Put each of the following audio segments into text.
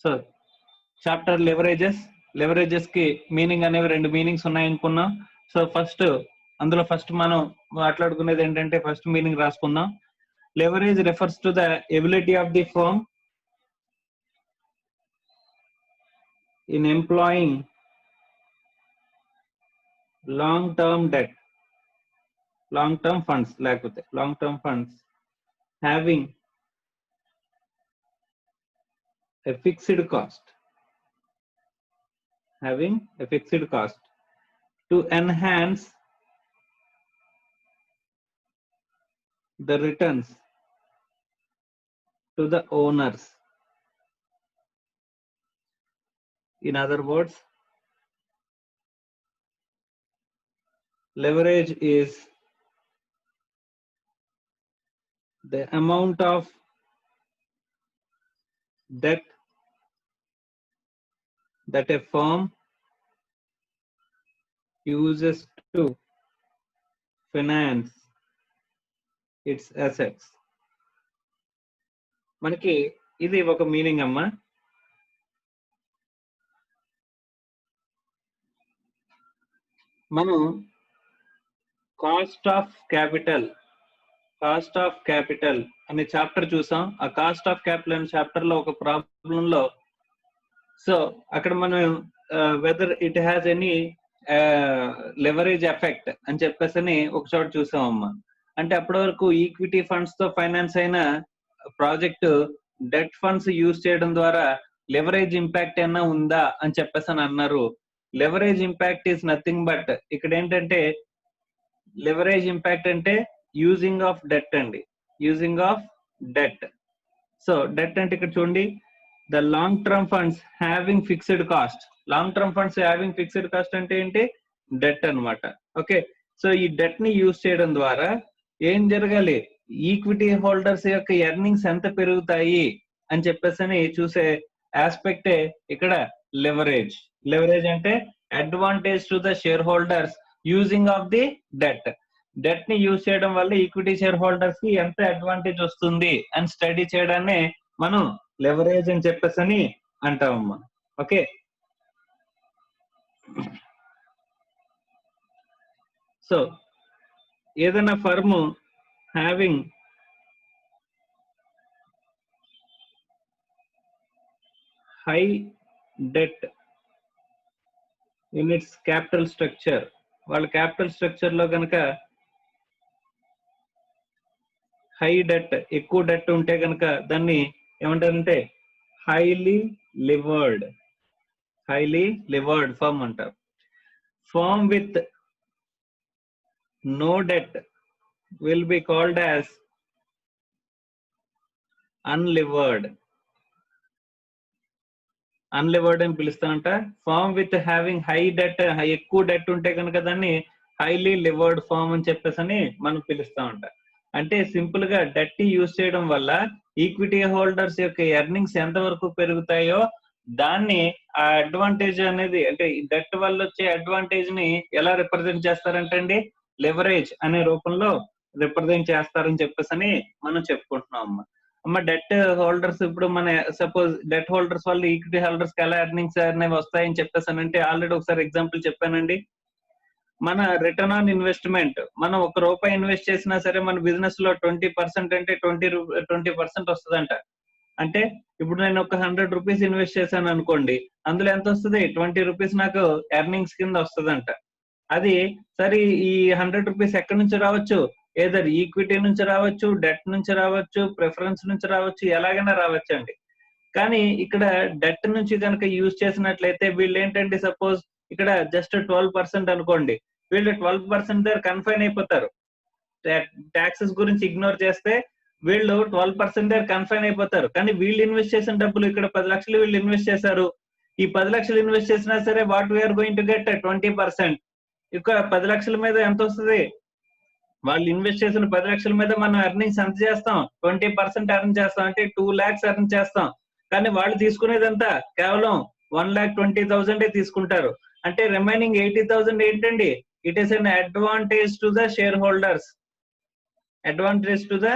So chapter లెవరేజెస్ కి meaning అనేవి 2 meanings ఉన్నాయనుకున్నాం. So first మనం మాట్లాడుకునేది ఏంటంటే ఫస్ట్ మీనింగ్ రాసుకుందాం. Leverage refers to the ability of the firm in employing long term funds లేకపోతే long term funds having a fixed cost to enhance the returns to the owners. In other words, leverage is the amount of debt that a firm uses to finance its assets. మనకి ఇది ఒక meaning అమ్మా. మనం cost of capital అనే chapter చూసాం. ఆ cost of capital అనే chapter లో ఒక ప్రాబ్లం లో సో అక్కడ మనం whether it has any leverage effect అని చెప్పేసి ఒక చోట చూసామమ్మా. అంటే అప్పటి వరకు ఈక్విటీ ఫండ్స్ తో ఫైనాన్స్ అయిన ప్రాజెక్ట్ డెట్ ఫండ్స్ యూజ్ చేయడం ద్వారా లెవరేజ్ ఇంపాక్ట్ ఏమైనా ఉందా అని చెప్పేసి అన్నారు. Leverage impact is nothing but ఇక్కడ ఏంటంటే లెవరేజ్ ఇంపాక్ట్ అంటే using of debt. So det అంటే ఇక్కడ చూడండి, the long term funds having fixed cost. Long term funds having fixed cost అంటే ఏంటి? డెట్ అన్నమాట. ఓకే, సో ఈ డెట్ ని యూజ్ చేయడం ద్వారా ఏం జరగాలి? ఈక్విటీ హోల్డర్స్ యొక్క ఎర్నింగ్స్ ఎంత పెరుగుతాయి అని చెప్పేసి చూసే ఆస్పెక్టే ఇక్కడ లెవరేజ్ అంటే advantage to the share holders using of the debt ని యూజ్ చేయడం వల్ల ఈక్విటీ షేర్ హోల్డర్స్ కి ఎంత అడ్వాంటేజ్ వస్తుంది అని స్టడీ చేయడాన్ని మనం లెవరేజ్ అని చెప్పేసి అంటామమ్మా. ఓకే, సో ఏదైనా firm having high debt in its capital structure, వాళ్ళ క్యాపిటల్ స్ట్రక్చర్ లో కనుక హై డెట్, ఎక్కువ డెట్ ఉంటే కనుక దాన్ని ఏమంటారంటే హైలీ లివర్డ్ ఫర్మ్ అంటారు. Firm with no debt will be called as unlevered అని పిలుస్తామంట. Firm with having high debt, ఎక్కువ డెట్ ఉంటే కనుక దాన్ని హైలీ లివర్డ్ ఫార్మ్ అని చెప్పేసి మనం పిలుస్తామంట. అంటే సింపుల్ గా డెట్ యూజ్ చేయడం వల్ల ఈక్విటీ హోల్డర్స్ యొక్క ఎర్నింగ్స్ ఎంత వరకు పెరుగుతాయో దాన్ని ఆ అడ్వాంటేజ్ అనేది, అంటే డెట్ వల్ల వచ్చే అడ్వాంటేజ్ ని ఎలా రిప్రజెంట్ చేస్తారంటే అండి లెవరేజ్ అనే రూపంలో రిప్రజెంట్ చేస్తారని చెప్పేసి మనం చెప్పుకుంటున్నాం అమ్మ. డెట్ హోల్డర్స్ ఇప్పుడు మన సపోజ్ డెట్ హోల్డర్స్ వల్ల ఈక్విటీ హోల్డర్స్ కి ఎలా ఎర్నింగ్స్ అనేవి వస్తాయని చెప్పేసానంటే ఆల్రెడీ ఒకసారి ఎగ్జాంపుల్ చెప్పానండి. మన రిటర్న్ ఆన్ ఇన్వెస్ట్మెంట్, మనం ₹1 ఇన్వెస్ట్ చేసినా సరే మన బిజినెస్ లో 20% అంటే 20% వస్తుందంట. అంటే ఇప్పుడు నేను ఒక ₹100 ఇన్వెస్ట్ చేశాను అనుకోండి, అందులో ఎంత వస్తుంది? ₹20 నాకు ఎర్నింగ్స్ కింద వస్తుందంట. అది సరే, ఈ ₹100 ఎక్కడి నుంచి రావచ్చు? ఏదర్ ఈక్విటీ నుంచి రావచ్చు, డెట్ నుంచి రావచ్చు, ప్రిఫరెన్స్ నుంచి రావచ్చు, ఎలాగైనా రావచ్చు అండి. కానీ ఇక్కడ డెట్ నుంచి కనుక యూజ్ చేసినట్లయితే వీళ్ళు ఏంటంటే సపోజ్ ఇక్కడ జస్ట్ 12% అనుకోండి, వీళ్ళు 12% దగ్గర కన్ఫైన్ అయిపోతారు. ట్యాక్సెస్ గురించి ఇగ్నోర్ చేస్తే వీళ్ళు 12% దగ్గర కన్ఫైన్ అయిపోతారు. కానీ వీళ్ళు ఇన్వెస్ట్ చేసిన డబ్బులు ఇక్కడ 10 లక్షలు వీళ్ళు ఇన్వెస్ట్ చేశారు. ఈ 10 లక్షలు ఇన్వెస్ట్ చేసినా సరే what we are going to get 20%. ఇక్కడ 10 లక్షల మీద ఎంత వస్తుంది? వాళ్ళు ఇన్వెస్ట్ చేసిన 10 లక్షల మీద మనం ఎర్నింగ్స్ ఎంత చేస్తాం? 20% ఎర్న్ చేస్తాం, అంటే 2 lakhs ఎర్న్ చేస్తాం. కానీ వాళ్ళు తీసుకునేది ఎంత? కేవలం 1,20,000 తీసుకుంటారు. అంటే రిమైనింగ్ 80,000 ఏంటండి? It is an advantage to the share holders, advantage to the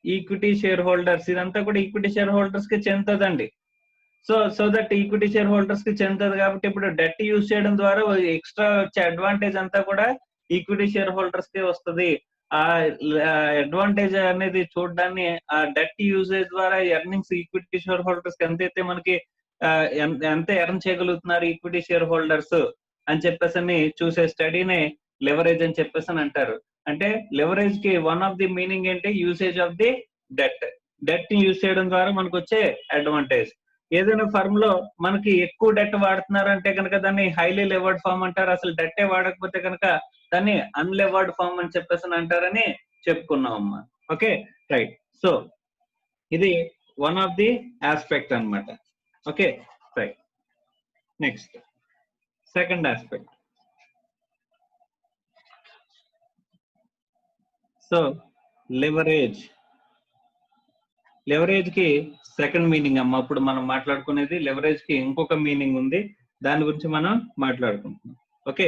equity share holders. ఇదంతా కూడా ఈక్విటీ షేర్ హోల్డర్స్ కి చెందుతుందండి. So that equity share holders కి చెందుతుంది కాబట్టి ఇప్పుడు డెట్ యూజ్ చేయడం ద్వారా ఎక్స్ట్రా వచ్చే అడ్వాంటేజ్ అంతా కూడా ఈక్విటీ షేర్ హోల్డర్స్ కి వస్తుంది. ఆ అడ్వాంటేజ్ అనేది చూడడాన్ని ఆ డెట్ యూజేజ్ ద్వారా ఎర్నింగ్స్ ఈక్విటీ షేర్ హోల్డర్స్ కి ఎంతైతే మనకి ఎంత ఎర్న్ చేయగలుగుతున్నారు ఈక్విటీ షేర్ హోల్డర్స్ అని చెప్పేసి చూసే స్టడీనే లెవరేజ్ అని చెప్పేసి అంటారు. అంటే లెవరేజ్ కి వన్ ఆఫ్ ది మీనింగ్ ఏంటి, usage of the debt. Debt ని యూజ్ చేయడం ద్వారా మనకు వచ్చే అడ్వాంటేజ్. ఏదైనా ఫర్మ్ లో మనకి ఎక్కువ డెట్ వాడుతున్నారు అంటే కనుక దాన్ని హైలీ లెవర్డ్ ఫార్మ్ అంటారు. అసలు డెట్టే వాడకపోతే కనుక దాన్ని అన్లెవర్డ్ ఫార్మ్ అని చెప్పేసి అంటారని చెప్పుకున్నాం అమ్మా. Okay right. సో ఇది వన్ ఆఫ్ ది ఆస్పెక్ట్ అన్నమాట. Okay right. Next second aspect. So leverage. Leverage కి సెకండ్ మీనింగ్ అమ్మ. అప్పుడు మనం మాట్లాడుకునేది లెవరేజ్ కి ఇంకొక మీనింగ్ ఉంది, దాని గురించి మనం మాట్లాడుకుంటున్నాం. ఓకే.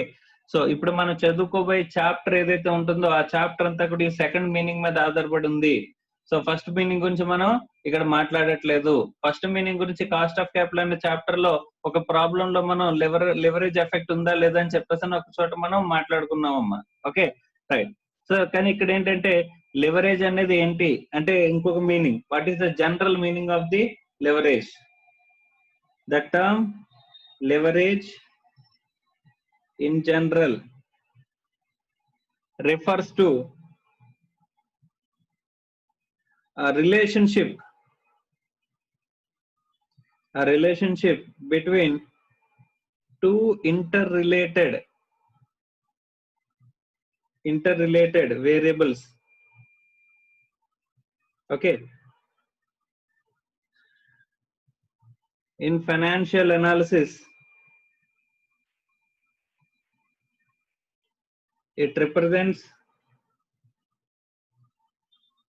సో ఇప్పుడు మనం చదువుకోబోయే చాప్టర్ ఏదైతే ఉంటుందో ఆ చాప్టర్ అంతా కూడా ఈ సెకండ్ మీనింగ్ మీద ఆధారపడి ఉంది. సో ఫస్ట్ మీనింగ్ గురించి మనం ఇక్కడ మాట్లాడట్లేదు. ఫస్ట్ మీనింగ్ గురించి కాస్ట్ ఆఫ్ క్యాపిటల్ అనే చాప్టర్ లో ఒక ప్రాబ్లం లో మనం లెవరేజ్ ఎఫెక్ట్ ఉందా లేదా అని చెప్పేసి ఒక చోట మనం మాట్లాడుకున్నాం అమ్మా. Okay right. సో కానీ ఇక్కడ ఏంటంటే లెవరేజ్ అనేది ఏంటి అంటే ఇంకొక meaning. What is the general meaning of the leverage? The term leverage in general refers to a relationship between two interrelated variables. Okay. In financial analysis, it represents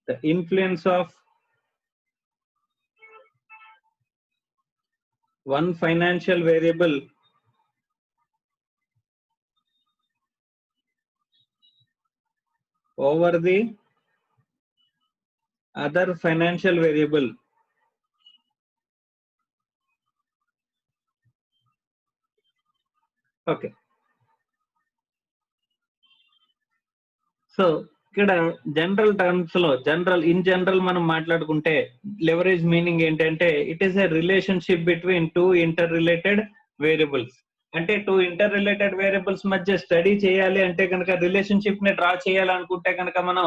the influence of one financial variable over the other financial variable. Okay. So ఇక్కడ general terms లో in general మనం మాట్లాడుకుంటే leverage meaning ఏంటంటే it is a relationship between two inter related variables. అంటే two inter related variables మధ్య study చేయాలి అంటే కనుక రిలేషన్షిప్ ని డ్రా చేయాలనుకుంటే కనుక మనం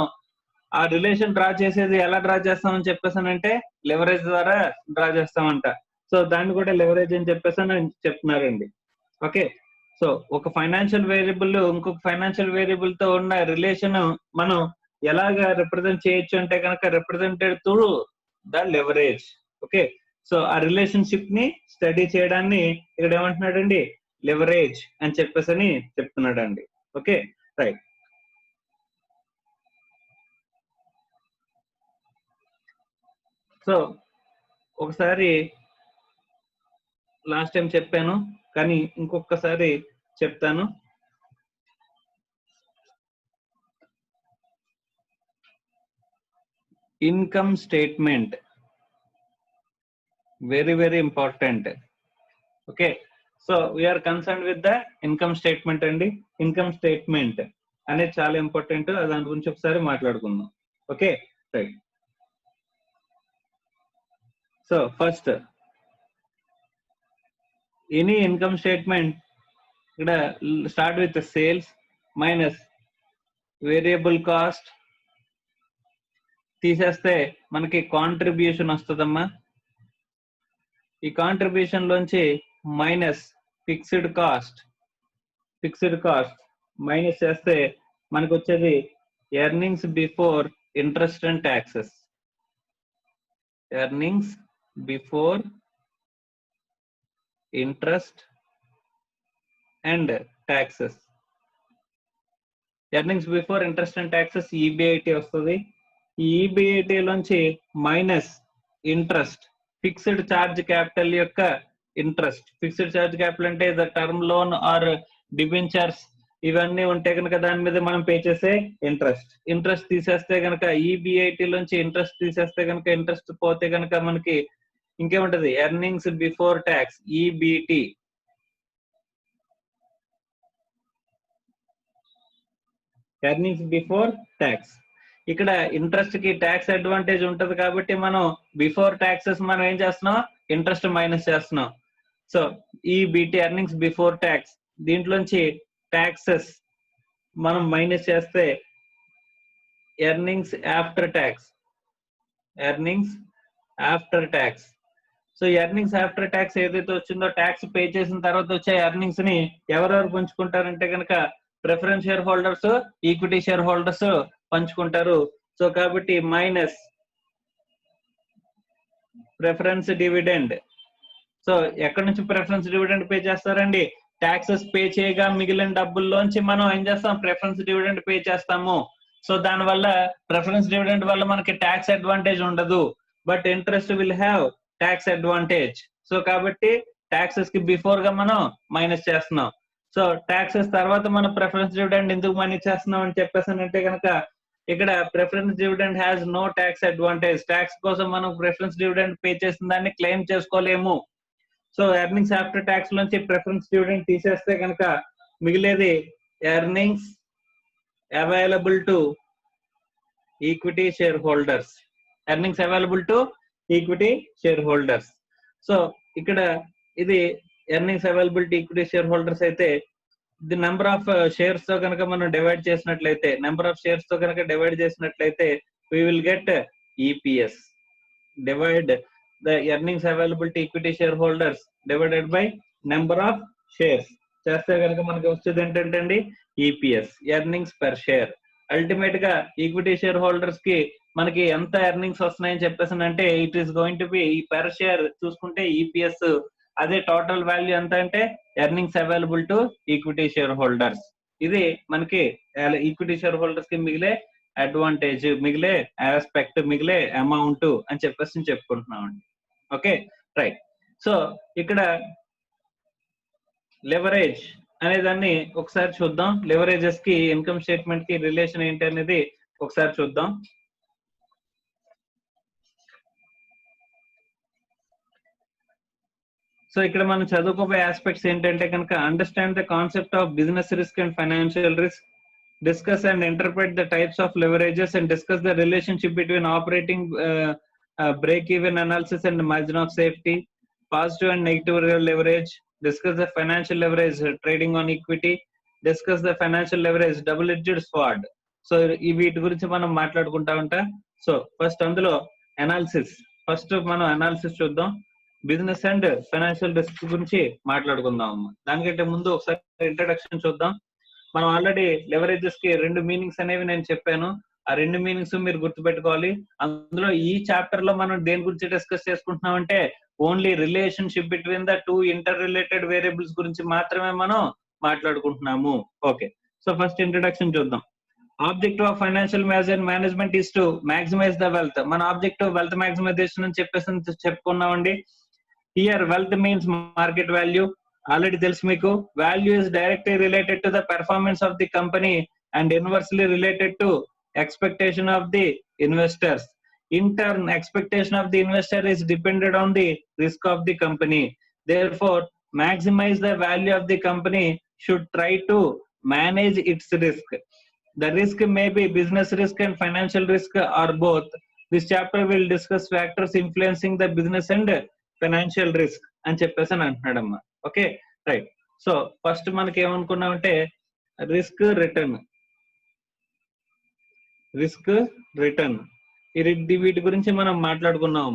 ఆ రిలేషన్ డ్రా చేసేది ఎలా డ్రా చేస్తామని చెప్పేసానంటే లెవరేజ్ ద్వారా డ్రా చేస్తామంట. సో దాన్ని కూడా లెవరేజ్ అని చెప్పేసి చెప్తున్నారండి. ఓకే. సో ఒక ఫైనాన్షియల్ వేరియబుల్ ఇంకొక ఫైనాన్షియల్ వేరియబుల్ తో ఉన్న రిలేషన్ మనం ఎలాగా రిప్రజెంట్ చేయొచ్చు అంటే కనుక represented through the leverage. Okay. So ఆ రిలేషన్షిప్ ని స్టడీ చేయడాన్ని ఇక్కడ ఏమంటున్నాడండి లెవరేజ్ అని చెప్పేసి చెప్తున్నాడు అండి. Okay right. సో ఒకసారి లాస్ట్ టైం చెప్పాను కానీ ఇంకొకసారి చెప్తాను. Income statement very important. Okay. So we are concern with the income statement అండి. ఇన్కమ్ స్టేట్మెంట్ అనేది చాలా ఇంపార్టెంట్. దాని గురించి ఒకసారి మాట్లాడుకుందాం. Okay right. So first any income statement ఇక్కడ start with sales minus variable cost తీసేస్తే మనకి కాంట్రిబ్యూషన్ వస్తుందమ్మా. ఈ కాంట్రిబ్యూషన్ లోంచి మైనస్ ఫిక్స్డ్ కాస్ట్ మైనస్ చేస్తే మనకు వచ్చేది earnings before interest and taxes. Earnings before interest and taxes. Earnings before interest and taxes EBIT వస్తుంది. ఈ ఈబిఐటి లోంచి minus interest, fixed charge capital యొక్క ఇంట్రెస్ట్. ఫిక్స్డ్ ఛార్జ్ క్యాపిటల్ అంటే the term loan or debentures ఇవన్నీ ఉంటే కనుక దాని మీద మనం పే చేసే ఇంట్రెస్ట్ తీసేస్తే కనుక ఈబిఐటి లోంచి ఇంట్రెస్ట్ తీసేస్తే కనుక ఇంట్రెస్ట్ పోతే కనుక మనకి ఇంకేముంటది earnings before tax EBT. Earnings before tax. ఇక్కడ ఇంట్రెస్ట్ కి ట్యాక్స్ అడ్వాంటేజ్ ఉంటది కాబట్టి మనం బిఫోర్ ట్యాక్సెస్ మనం ఏం చేస్తున్నాం, ఇంట్రెస్ట్ మైనస్ చేస్తున్నాం. So EBT earnings before tax, దీంట్లోంచి ట్యాక్సెస్ మనం మైనస్ చేస్తే earnings after tax. Earnings after tax. So earnings after tax ఏదైతే వచ్చిందో ట్యాక్స్ పే చేసిన తర్వాత వచ్చే ఎర్నింగ్స్ ని ఎవరెవరు పంచుకుంటారంటే కనుక preference share holders, equity share holders పంచుకుంటారు. సో కాబట్టి మైనస్ ప్రిఫరెన్స్ డివిడెండ్. సో ఎక్కడి నుంచి ప్రిఫరెన్స్ డివిడెండ్ పే చేస్తారండి, ట్యాక్సెస్ పే చేయగా మిగిలిన డబ్బుల్లోంచి మనం ఏం చేస్తాం, ప్రిఫరెన్స్ డివిడెండ్ పే చేస్తాము. సో దానివల్ల ప్రిఫరెన్స్ డివిడెండ్ వల్ల మనకి ట్యాక్స్ అడ్వాంటేజ్ ఉండదు, but interest will have tax advantage. So కాబట్టి ట్యాక్సెస్ కి బిఫోర్ గా మనం మైనస్ చేస్తున్నాం. సో ట్యాక్సెస్ తర్వాత మనం ప్రిఫరెన్స్ డివిడెండ్ ఎందుకు మైనస్ చేస్తున్నాం అని చెప్పేసానంటే కనుక ఇక్కడ preference dividend has no tax advantage. Tax కోసం మనం ప్రిఫరెన్స్ డివిడెండ్ పే చేసిన దాన్ని క్లెయిమ్ చేసుకోలేము. సో ఎర్నింగ్స్ ఆఫ్టర్ ట్యాక్స్ నుంచి ప్రిఫరెన్స్ డివిడెండ్ తీసేస్తే కనుక మిగిలేది earnings available to equity share holders. Earnings available to equity share holders. So ఇక్కడ ఇది earnings available to equity share holders అయితే ది నెంబర్ ఆఫ్ షేర్స్ తో కనుక మనం డివైడ్ చేసినట్లయితే, నెంబర్ ఆఫ్ షేర్స్ తో కనుక డివైడ్ చేసినట్లయితే we will get EPS. Divide the earnings available to equity shareholders divided by number of shares. చేస్తే కనుక మనకి వచ్చేది ఏంటంటే అండి EPS, earnings per share. Ultimate గా ఈక్విటీ షేర్ హోల్డర్స్ కి మనకి ఎంత ఎర్నింగ్స్ వస్తున్నాయని చెప్పేసి అంటే it is going to be ఈ పర్ షేర్ చూసుకుంటే ఈపీఎస్. అదే టోటల్ వాల్యూ ఎంత అంటే earnings available to equity share holders. ఇది మనకి ఈక్విటీ షేర్ హోల్డర్స్ కి మిగిలే అడ్వాంటేజ్, మిగిలే ఆస్పెక్ట్, మిగిలే అమౌంట్ అని చెప్పేసి చెప్పుకుంటున్నాం అండి. Okay right. సో ఇక్కడ లెవరేజ్ అనే దాన్ని ఒకసారి చూద్దాం. లెవరేజెస్ కి ఇన్కమ్ స్టేట్మెంట్ కి రిలేషన్ ఏంటి అనేది ఒకసారి చూద్దాం. సో ఇక్కడ మనం చదువుకోబోయే ఆస్పెక్ట్స్ ఏంటంటే కనుక understand the concept of business risk and financial risk, discuss and interpret the types of leverages, and discuss the relationship between operating break-even analysis and margin of safety, positive and negative leverage, discuss the financial leverage trading on equity, discuss the financial leverage double-edged sword. So ఈ వీటి గురించి మనం మాట్లాడుకుంటా ఉంటా. So first అందులో analysis, first మనం analysis చూద్దాం. Business and financial risk గురించి మాట్లాడుకుందాం. దానికంటే ముందు ఒకసారి ఇంట్రడక్షన్ చూద్దాం. మనం ఆల్రెడీ లెవరేజెస్ కి రెండు మీనింగ్స్ అనేవి నేను చెప్పాను. ఆ రెండు మీనింగ్స్ మీరు గుర్తుపెట్టుకోవాలి. అందులో ఈ చాప్టర్ లో మనం దేని గురించి డిస్కస్ చేసుకుంటున్నాం అంటే only relationship between the two inter related variables గురించి మాత్రమే మనం మాట్లాడుకుంటున్నాము. ఓకే, సో ఫస్ట్ ఇంట్రడక్షన్ చూద్దాం. Objective of financial management is to maximise the wealth. మన ఆబ్జెక్టివ్ వెల్త్ మాక్సిమైజేషన్ అని చెప్పేసి చెప్పుకున్నామండి. Here wealth means market value. Already తెలుసు మీకు, value is directly related to the performance of the company and inversely related to expectation of the investors. In turn expectation of the investor is dependent on the risk of the company. Therefore, maximize the value of the company should try to manage its risk. The risk may be business risk and financial risk or both. This chapter will discuss factors influencing the business and financial risk అని చెప్పేసి అని అంటున్నాడమ్మా. Okay right. So first మనకి ఏమనుకున్నామంటే risk return, risk return వీటి గురించి మనం మాట్లాడుకున్నాం.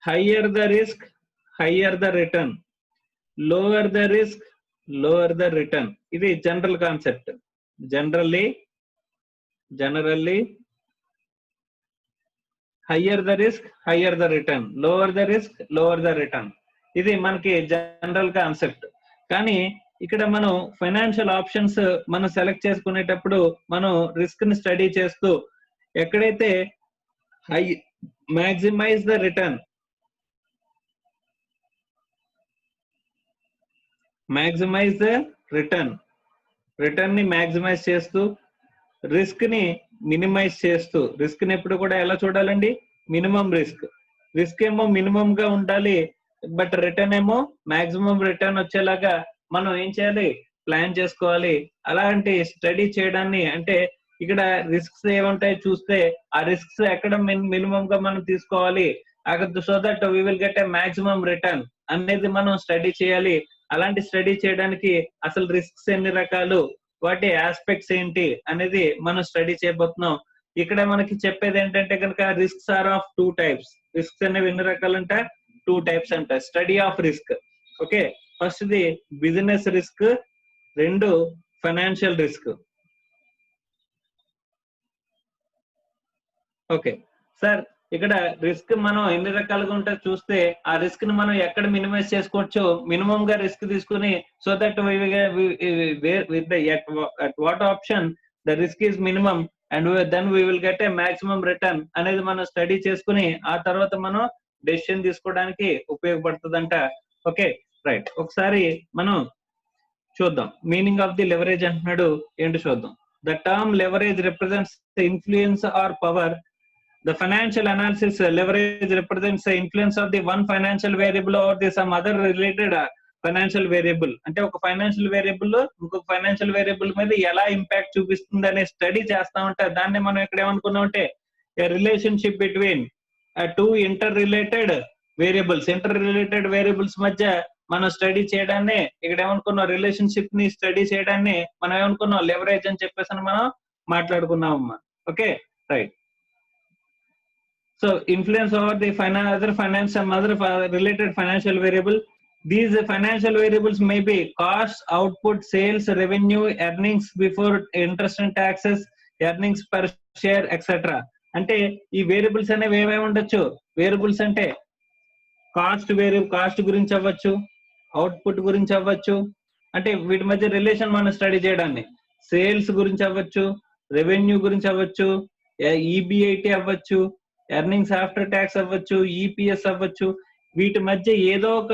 Higher the risk higher the return, lower the risk lower the return. ఇది general concept. Generally higher the risk higher the return, lower the risk lower the return. ఇది మనకి general concept. కానీ ఇక్కడ మనం ఫైనాన్షియల్ ఆప్షన్స్ మనం select చేసుకునేటప్పుడు మనం risk ని స్టడీ చేస్తూ ఎక్కడైతే high maximise the return, maximise the return, return ని మాక్సిమైజ్ చేస్తూ రిస్క్ ని మినిమైజ్ చేస్తూ, రిస్క్ ని ఎప్పుడు కూడా ఎలా చూడాలండి, మినిమం రిస్క్. రిస్క్ ఏమో మినిమం గా ఉండాలి, బట్ రిటర్న్ ఏమో మాక్సిమం రిటర్న్ వచ్చేలాగా మనం ఏం చేయాలి, ప్లాన్ చేసుకోవాలి. అలాంటి స్టడీ చేయడాన్ని, అంటే ఇక్కడ రిస్క్స్ ఏముంటాయి చూస్తే ఆ రిస్క్స్ ఎక్కడ మినిమం గా మనం తీసుకోవాలి, so that we will get a maximum return అనేది మనం స్టడీ చేయాలి. అలాంటి స్టడీ చేయడానికి అసలు రిస్క్స్ ఎన్ని రకాలు, వాటి ఆస్పెక్ట్స్ ఏంటి అనేది మనం స్టడీ చేయబోతున్నాం. ఇక్కడ మనకి చెప్పేది ఏంటంటే కనుక risks are of 2 types. Risks అనేవి ఎన్ని రకాలంట, 2 టైప్స్ అంట. Study of risk. Okay, first the business risk, రెండు ఫైనాన్షియల్ రిస్క్. ఓకే సార్, ఇక్కడ రిస్క్ మనం ఎన్ని రకాలుగా ఉంటే చూస్తే ఆ రిస్క్ ని మనం ఎక్కడ మినిమైజ్ చేసుకోవచ్చు, మినిమం గా రిస్క్ తీసుకుని, so that with at what option the risk is minimum and then we will get a maximum return అనేది మనం స్టడీ చేసుకుని ఆ తర్వాత మనం డెసిషన్ తీసుకోవడానికి ఉపయోగపడుతుందంట. ఓకే రైట్, ఒకసారి మనం చూద్దాం మీనింగ్ ఆఫ్ ది లెవరేజ్ అంటున్నాడు ఏంటి చూద్దాం. The term leverage represents the influence or power. The financial analysis leverage represents the influence of the one financial variable or the some other related financial variable. అంటే ఒక financial variable ఇంకొక financial variable మీద ఎలా impact చూపిస్తుంది అనే study చేస్తా ఉంటే దాన్ని మనం ఇక్కడ ఏమనుకున్నాం అంటే relationship between two inter related variables మధ్య మనం స్టడీ చేయడాన్ని ఇక్కడ ఏమనుకున్నాం, రిలేషన్షిప్ ని స్టడీ చేయడాన్ని మనం ఏమనుకున్నాం, లెవరేజ్ అని చెప్పేసి మనం మాట్లాడుకున్నాం అమ్మా. Okay right. So influence over the other finance and other related financial variable. These financial variables may be cost, output, sales, revenue, earnings before interest and taxes, earnings per share, etc. అంటే ఈ variables అనేవి ఏమేమి ఉండొచ్చు, variables అంటే cost గురించి అవ్వచ్చు, output గురించి అవ్వచ్చు, అంటే వీటి మధ్య రిలేషన్ మనం స్టడీ చేయడాన్ని, సేల్స్ గురించి అవ్వచ్చు, రెవెన్యూ గురించి అవ్వచ్చు, ఈబిఐటి అవ్వచ్చు, ఎర్నింగ్స్ ఆఫ్టర్ ట్యాక్స్ అవ్వచ్చు, ఈపీఎస్ అవ్వచ్చు. వీటి మధ్య ఏదో ఒక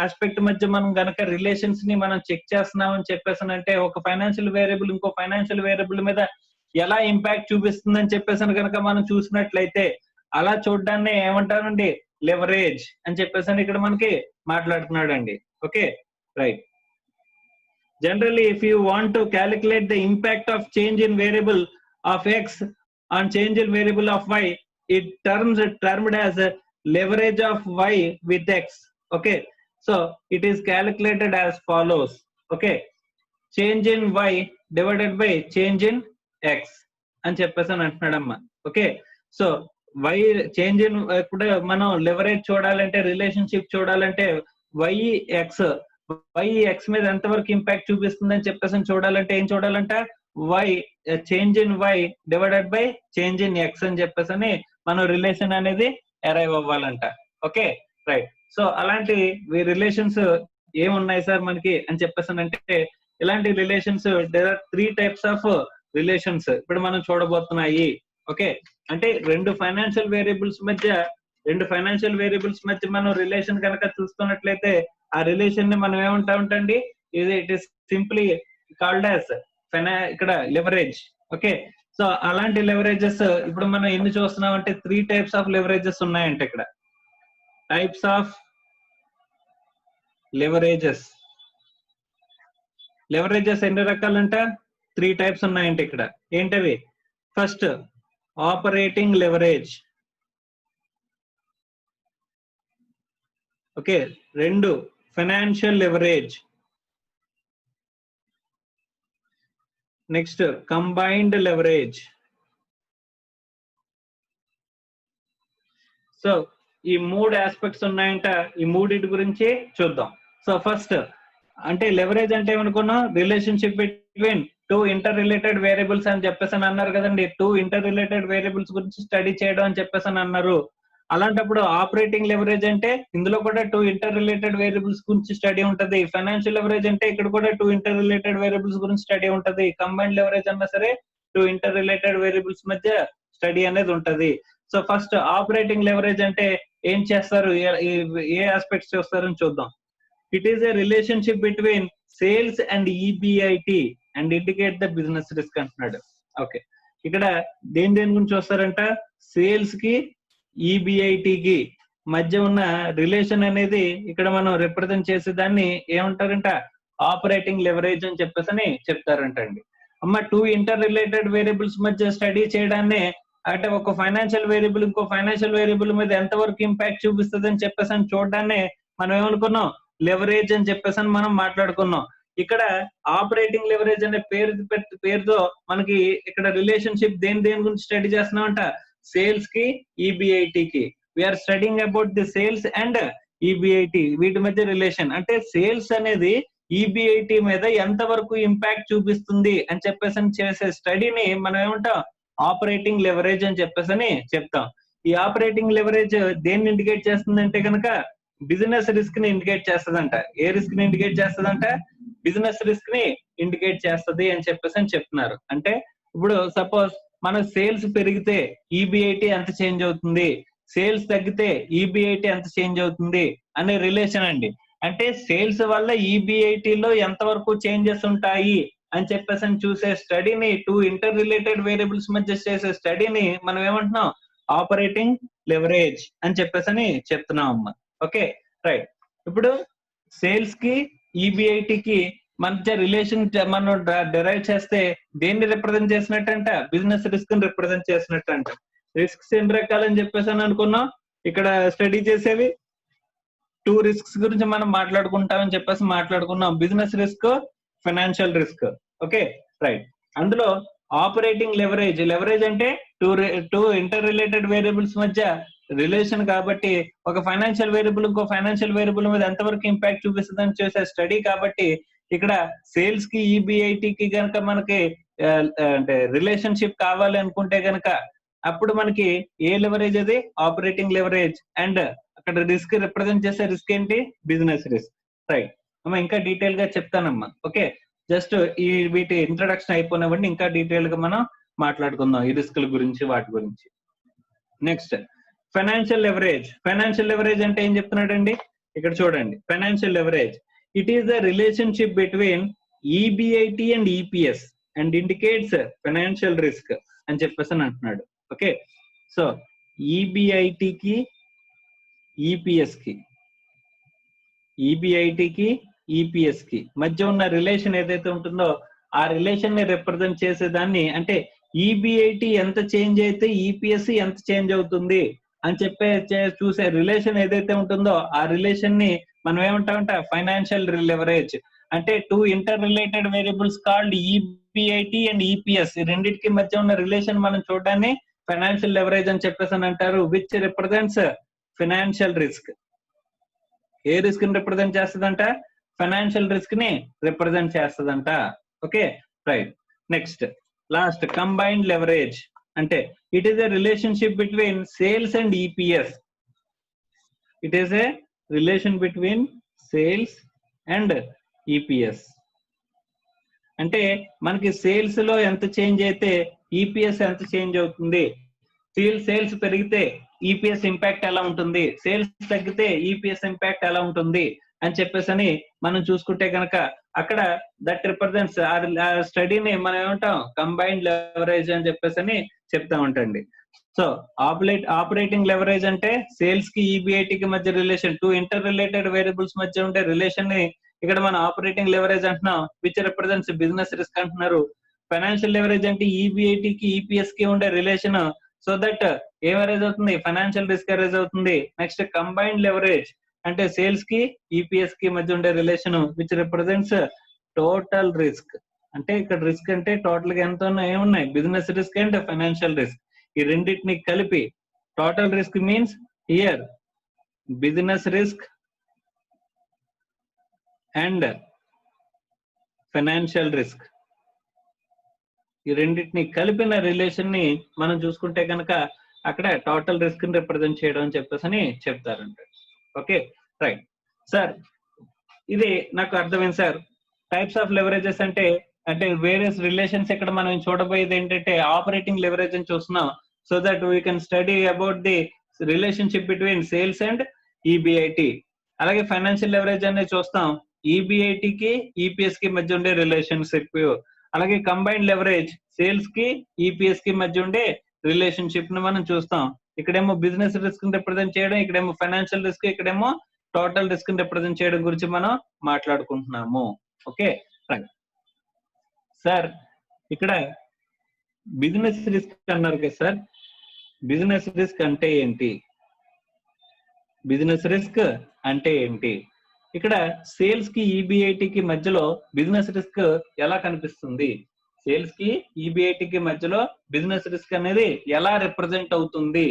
ఆస్పెక్ట్ మధ్య మనం గనక రిలేషన్స్ ని మనం చెక్ చేస్తున్నాం అని చెప్పేసానంటే ఒక ఫైనాన్షియల్ వేరియబుల్ ఇంకో ఫైనాన్షియల్ వేరియబుల్ మీద ఎలా ఇంపాక్ట్ చూపిస్తుందని చెప్పేసి కనుక మనం చూసినట్లయితే అలా చూడడాన్ని ఏమంటారండి, లెవరేజ్ అని చెప్పేసి ఇక్కడ మనకి మాట్లాడుతున్నాడు అండి. Okay right. Generally, if you want to calculate the impact of change in variable of x on change in variable of y, it termed as a leverage of y with x. Okay, so it is calculated as follows. Okay, change in y divided by change in x అని చెప్పేసి అంటున్నాడమ్మా. Okay, so y change in, ఇప్పుడు మనం leverage చూడాలంటే, relationship చూడాలంటే y x మీద ఎంతవరకు impact చూపిస్తుందని చెప్పేసి చూడాలంటే ఏం చూడాలంట, y change in y divided by change in x అని చెప్పేసి మనం రిలేషన్ అనేది అరైవ్ అవ్వాలంట. Okay right. సో అలాంటి రిలేషన్స్ ఏమున్నాయి సార్ మనకి అని చెప్పేసి అంటే, ఇలాంటి relations there are 3 types of relations ఇప్పుడు మనం చూడబోతున్నాయి. ఓకే, అంటే రెండు ఫైనాన్షియల్ వేరియబుల్స్ మధ్య మనం రిలేషన్ కనుక చూస్తున్నట్లయితే ఆ రిలేషన్ ని మనం ఏమంటామంటండి, it is simply called as ఇక్కడ లెవరేజ్. ఓకే, సో అలాంటి లెవరేజెస్ ఇప్పుడు మనం ఎన్ని చూస్తున్నాం అంటే 3 టైప్స్ ఆఫ్ లెవరేజెస్ ఉన్నాయంట. ఇక్కడ టైప్స్ ఆఫ్ లెవరేజెస్ ఎన్ని రకాలంట, 3 టైప్స్ ఉన్నాయంట ఇక్కడ. ఏంటవి? First operating leverage. ఓకే, రెండు financial leverage. Next combined leverage. So ఈ 3 ఆస్పెక్ట్స్ ఉన్నాయంట. ఈ మూడింటి గురించి చూద్దాం. సో ఫస్ట్ అంటే లెవరేజ్ అంటే ఏమనుకున్నాం, relationship between 2 inter related variables అని చెప్పేసి అన్నారు కదండి. 2 ఇంటర్ రిలేటెడ్ వేరియబుల్స్ గురించి స్టడీ చేయడం అని చెప్పేసి అన్నారు. అలాంటప్పుడు ఆపరేటింగ్ లెవరేజ్ అంటే ఇందులో కూడా 2 ఇంటర్ రిలేటెడ్ వేరియబుల్స్ గురించి స్టడీ ఉంటది. ఫైనాన్షియల్ లెవరేజ్ అంటే ఇక్కడ కూడా 2 ఇంటర్ రిలేటెడ్ వేరియబుల్స్ గురించి స్టడీ ఉంటది. కంబైన్డ్ లెవరేజ్ అన్నా సరే 2 ఇంటర్ రిలేటెడ్ వేరియబుల్స్ మధ్య స్టడీ అనేది ఉంటది. సో ఫస్ట్ ఆపరేటింగ్ లెవరేజ్ అంటే ఏం చేస్తారు, ఏ ఆస్పెక్ట్స్ చూస్తారని చూద్దాం. It is A relationship between sales and EBIT and indicate the business risk అంటున్నాడు. ఓకే, ఇక్కడ దేని గురించి వస్తారంట, సేల్స్ కి ఈబిఐటికి మధ్య ఉన్న రిలేషన్ అనేది ఇక్కడ మనం రిప్రజెంట్ చేసే దాన్ని ఏమంటారంట, ఆపరేటింగ్ లెవరేజ్ అని చెప్పేసి చెప్తారంటండి. అమ్మ టూ ఇంటర్ రిలేటెడ్ వేరియబుల్స్ మధ్య స్టడీ చేయడాన్ని, అంటే ఒక ఫైనాన్షియల్ వేరియబుల్ ఇంకో ఫైనాన్షియల్ వేరియబుల్ మీద ఎంతవరకు ఇంపాక్ట్ చూపిస్తుంది అని చెప్పేసి చూడడాన్ని మనం ఏమనుకున్నాం, లెవరేజ్ అని చెప్పేసి మనం మాట్లాడుకున్నాం. ఇక్కడ ఆపరేటింగ్ లెవరేజ్ అనే పేరుతో మనకి ఇక్కడ రిలేషన్షిప్ దేని గురించి స్టడీ చేస్తున్నామంట, సేల్స్ కి ఈబిఐటికి. We're studying about the sales and EBIT, వీటి మధ్య రిలేషన్. అంటే సేల్స్ అనేది ఈబిఐటి మీద ఎంతవరకు ఇంపాక్ట్ చూపిస్తుంది అని చెప్పేసి చేసే స్టడీని మనం ఏమంటాం, ఆపరేటింగ్ లెవరేజ్ అని చెప్పేసి చెప్తాం. ఈ ఆపరేటింగ్ లెవరేజ్ దేన్ని ఇండికేట్ చేస్తుందంటే కనుక బిజినెస్ రిస్క్ ని ఇండికేట్ చేస్తుందంట. ఏ రిస్క్ ని ఇండికేట్ చేస్తుందంట, బిజినెస్ రిస్క్ ని ఇండికేట్ చేస్తుంది అని చెప్పేసి చెప్తున్నారు. అంటే ఇప్పుడు సపోజ్ మన సేల్స్ పెరిగితే ఈబిఐటి ఎంత చేంజ్ అవుతుంది, సేల్స్ తగ్గితే ఈబిఐటి ఎంత చేంజ్ అవుతుంది అనే రిలేషన్ అండి. అంటే సేల్స్ వల్ల ఈబిఐటిలో ఎంతవరకు చేంజెస్ ఉంటాయి అని చెప్పేసి చూసే స్టడీని, టూ ఇంటర్ రిలేటెడ్ వేరియబుల్స్ మధ్య చేసే స్టడీని మనం ఏమంటున్నాం, ఆపరేటింగ్ లెవరేజ్ అని చెప్పేసి చెప్తున్నాం అమ్మ. Okay right. ఇప్పుడు సేల్స్ కి ఈబిఐటికి మధ్య రిలేషన్ మనం డెరైవ్ చేస్తే దేన్ని రిప్రజెంట్ చేసినట్టంట, బిజినెస్ రిస్క్ ని రిప్రజెంట్ చేసినట్టంట. రిస్క్స్ ఎన్ని రకాలని చెప్పేసి అనుకున్నాం, ఇక్కడ స్టడీ చేసేవి టూ రిస్క్స్ గురించి మనం మాట్లాడుకుంటామని చెప్పేసి మాట్లాడుకున్నాం, business risk, financial risk. Okay right. అందులో ఆపరేటింగ్ లెవరేజ్, లెవరేజ్ అంటే టూ ఇంటర్ రిలేటెడ్ వేరియబుల్స్ మధ్య రిలేషన్ కాబట్టి, ఒక ఫైనాన్షియల్ వేరియబుల్ ఇంకో ఫైనాన్షియల్ వేరియబుల్ మీద ఎంతవరకు ఇంపాక్ట్ చూపిస్తుందని చేసే స్టడీ కాబట్టి, ఇక్కడ సేల్స్ కి ఈబిఐటికి కనుక మనకి అంటే రిలేషన్షిప్ కావాలి అనుకుంటే కనుక అప్పుడు మనకి ఏ లెవరేజ్ అది, ఆపరేటింగ్ లెవరేజ్. అండ్ అక్కడ రిస్క్ రిప్రజెంట్ చేసే రిస్క్ ఏంటి, బిజినెస్ రిస్క్. రైట్ అమ్మా, ఇంకా డీటెయిల్ గా చెప్తానమ్మా. ఓకే జస్ట్ ఈ వీటి ఇంట్రడక్షన్ అయిపోయినవ్వండి, ఇంకా డీటెయిల్ గా మనం మాట్లాడుకుందాం ఈ రిస్క్ల గురించి, వాటి గురించి. Next financial leverage. Financial leverage అంటే ఏం చెప్తున్నాడండి, ఇక్కడ చూడండి. Financial leverage, it is the relationship between EBIT and EPS and indicates financial risk అని చెప్పేసి అంటున్నాడు. ఓకే సో ఈబిఐటికి ఈపీఎస్ కి, ఈబిఐటికి ఈపీఎస్ కి మధ్య ఉన్న రిలేషన్ ఏదైతే ఉంటుందో ఆ రిలేషన్ ని రిప్రజెంట్ చేసేదాన్ని, అంటే ఈబిఐటి ఎంత చేంజ్ అయితే ఈపీఎస్ ఎంత చేంజ్ అవుతుంది అని చెప్పే చూసే రిలేషన్ ఏదైతే ఉంటుందో ఆ రిలేషన్ ని మనం ఏమంటామంటే ఫైనాన్షియల్ లెవరేజ్. అంటే two inter related variables called EBIT and EPS, రెండింటికి మధ్య ఉన్న రిలేషన్ మనం చూడడాన్ని ఫైనాన్షియల్ లెవరేజ్ అని చెప్పేసి అంటారు, విచ్ రిప్రజెంట్స్ ఫైనాన్షియల్ రిస్క్. ఏ రిస్క్ ని రిప్రజెంట్ చేస్తుందంట, ఫైనాన్షియల్ రిస్క్ ని రిప్రజెంట్ చేస్తుందంట. Okay right. Next last combined leverage. అంటే it is a relationship between sales and EPS. It is a relation between sales and EPS. అంటే మనకి sales లో ఎంత చేంజ్ అయితే ఈపీఎస్ ఎంత చేంజ్ అవుతుంది, సేల్స్ పెరిగితే ఈపీఎస్ ఇంపాక్ట్ ఎలా ఉంటుంది, సేల్స్ తగ్గితే ఈపీఎస్ ఇంపాక్ట్ ఎలా ఉంటుంది అని చెప్పేసి మనం చూసుకుంటే కనుక అక్కడ దట్ రిప్రజెంట్స్ ఆ స్టడీని మనం ఏమంటాం, కంబైన్డ్ లెవరేజ్ అని చెప్పేసి చెప్తా ఉంటాండి. సో ఆపరేటింగ్ లెవరేజ్ అంటే సేల్స్ కి ఈబిఐటికి మధ్య relation, two inter related variables మధ్య ఉండే రిలేషన్ ని ఇక్కడ మనం ఆపరేటింగ్ లెవరేజ్ అంటున్నాం, విచ్ రిప్రజెంట్స్ బిజినెస్ రిస్క్ అంటున్నారు. ఫైనాన్షియల్ లెవరేజ్ అంటే ఈబిఐటికి ఈపీఎస్ కి ఉండే రిలేషన్, సో దట్ ఏం అరేజ్ అవుతుంది, ఫైనాన్షియల్ రిస్క్ అరేజ్ అవుతుంది. నెక్స్ట్ కంబైన్డ్ లెవరేజ్ అంటే సేల్స్ కి ఈపీఎస్ కి మధ్య ఉండే relation, which represents total risk. అంటే ఇక్కడ రిస్క్ అంటే టోటల్ గా ఎంత ఏమున్నాయి, business risk and financial risk. ఈ రెండింటిని కలిపి total risk means here business risk and financial risk. ఈ రెండింటిని కలిపిన రిలేషన్ ని మనం చూసుకుంటే కనుక అక్కడ టోటల్ రిస్క్ ని రిప్రజెంట్ చేయడం అని చెప్పేసి చెప్తారంట. ఓకే రైట్ సార్, ఇది నాకు అర్థమైంది సార్. టైప్స్ ఆఫ్ లెవరేజెస్ అంటే వేరియస్ రిలేషన్స్ ఇక్కడ మనం చూడబోయేది ఏంటంటే ఆపరేటింగ్ లెవరేజ్ అని చూస్తున్నాం, so that we can study about the relationship between sales and EBIT. అలాగే ఫైనాన్షియల్ లెవరేజ్ అనేది చూస్తాం, ఈబిఐటికి ఈపీఎస్ కి మధ్య ఉండే రిలేషన్షిప్. అలాగే కంబైన్డ్ లెవరేజ్ సేల్స్ కి ఈపీఎస్ కి మధ్య ఉండే రిలేషన్షిప్ ని మనం చూస్తాం. ఇక్కడేమో బిజినెస్ రిస్క్ రిప్రజెంట్ చేయడం, ఇక్కడేమో ఫైనాన్షియల్ రిస్క్, ఇక్కడేమో టోటల్ రిస్క్ రిప్రజెంట్ చేయడం గురించి మనం మాట్లాడుకుంటున్నాము. Okay right sir. ఇక్కడ బిజినెస్ రిస్క్ అన్నారు కదా సార్, బిజినెస్ రిస్క్ అంటే ఏంటి? బిజినెస్ రిస్క్ అంటే ఏంటి? ఇక్కడ సేల్స్ కి ఈబిఐటికి మధ్యలో బిజినెస్ రిస్క్ ఎలా కనిపిస్తుంది? సేల్స్ కి ఈబిఐటికి మధ్యలో బిజినెస్ రిస్క్ అనేది ఎలా రిప్రజెంట్ అవుతుంది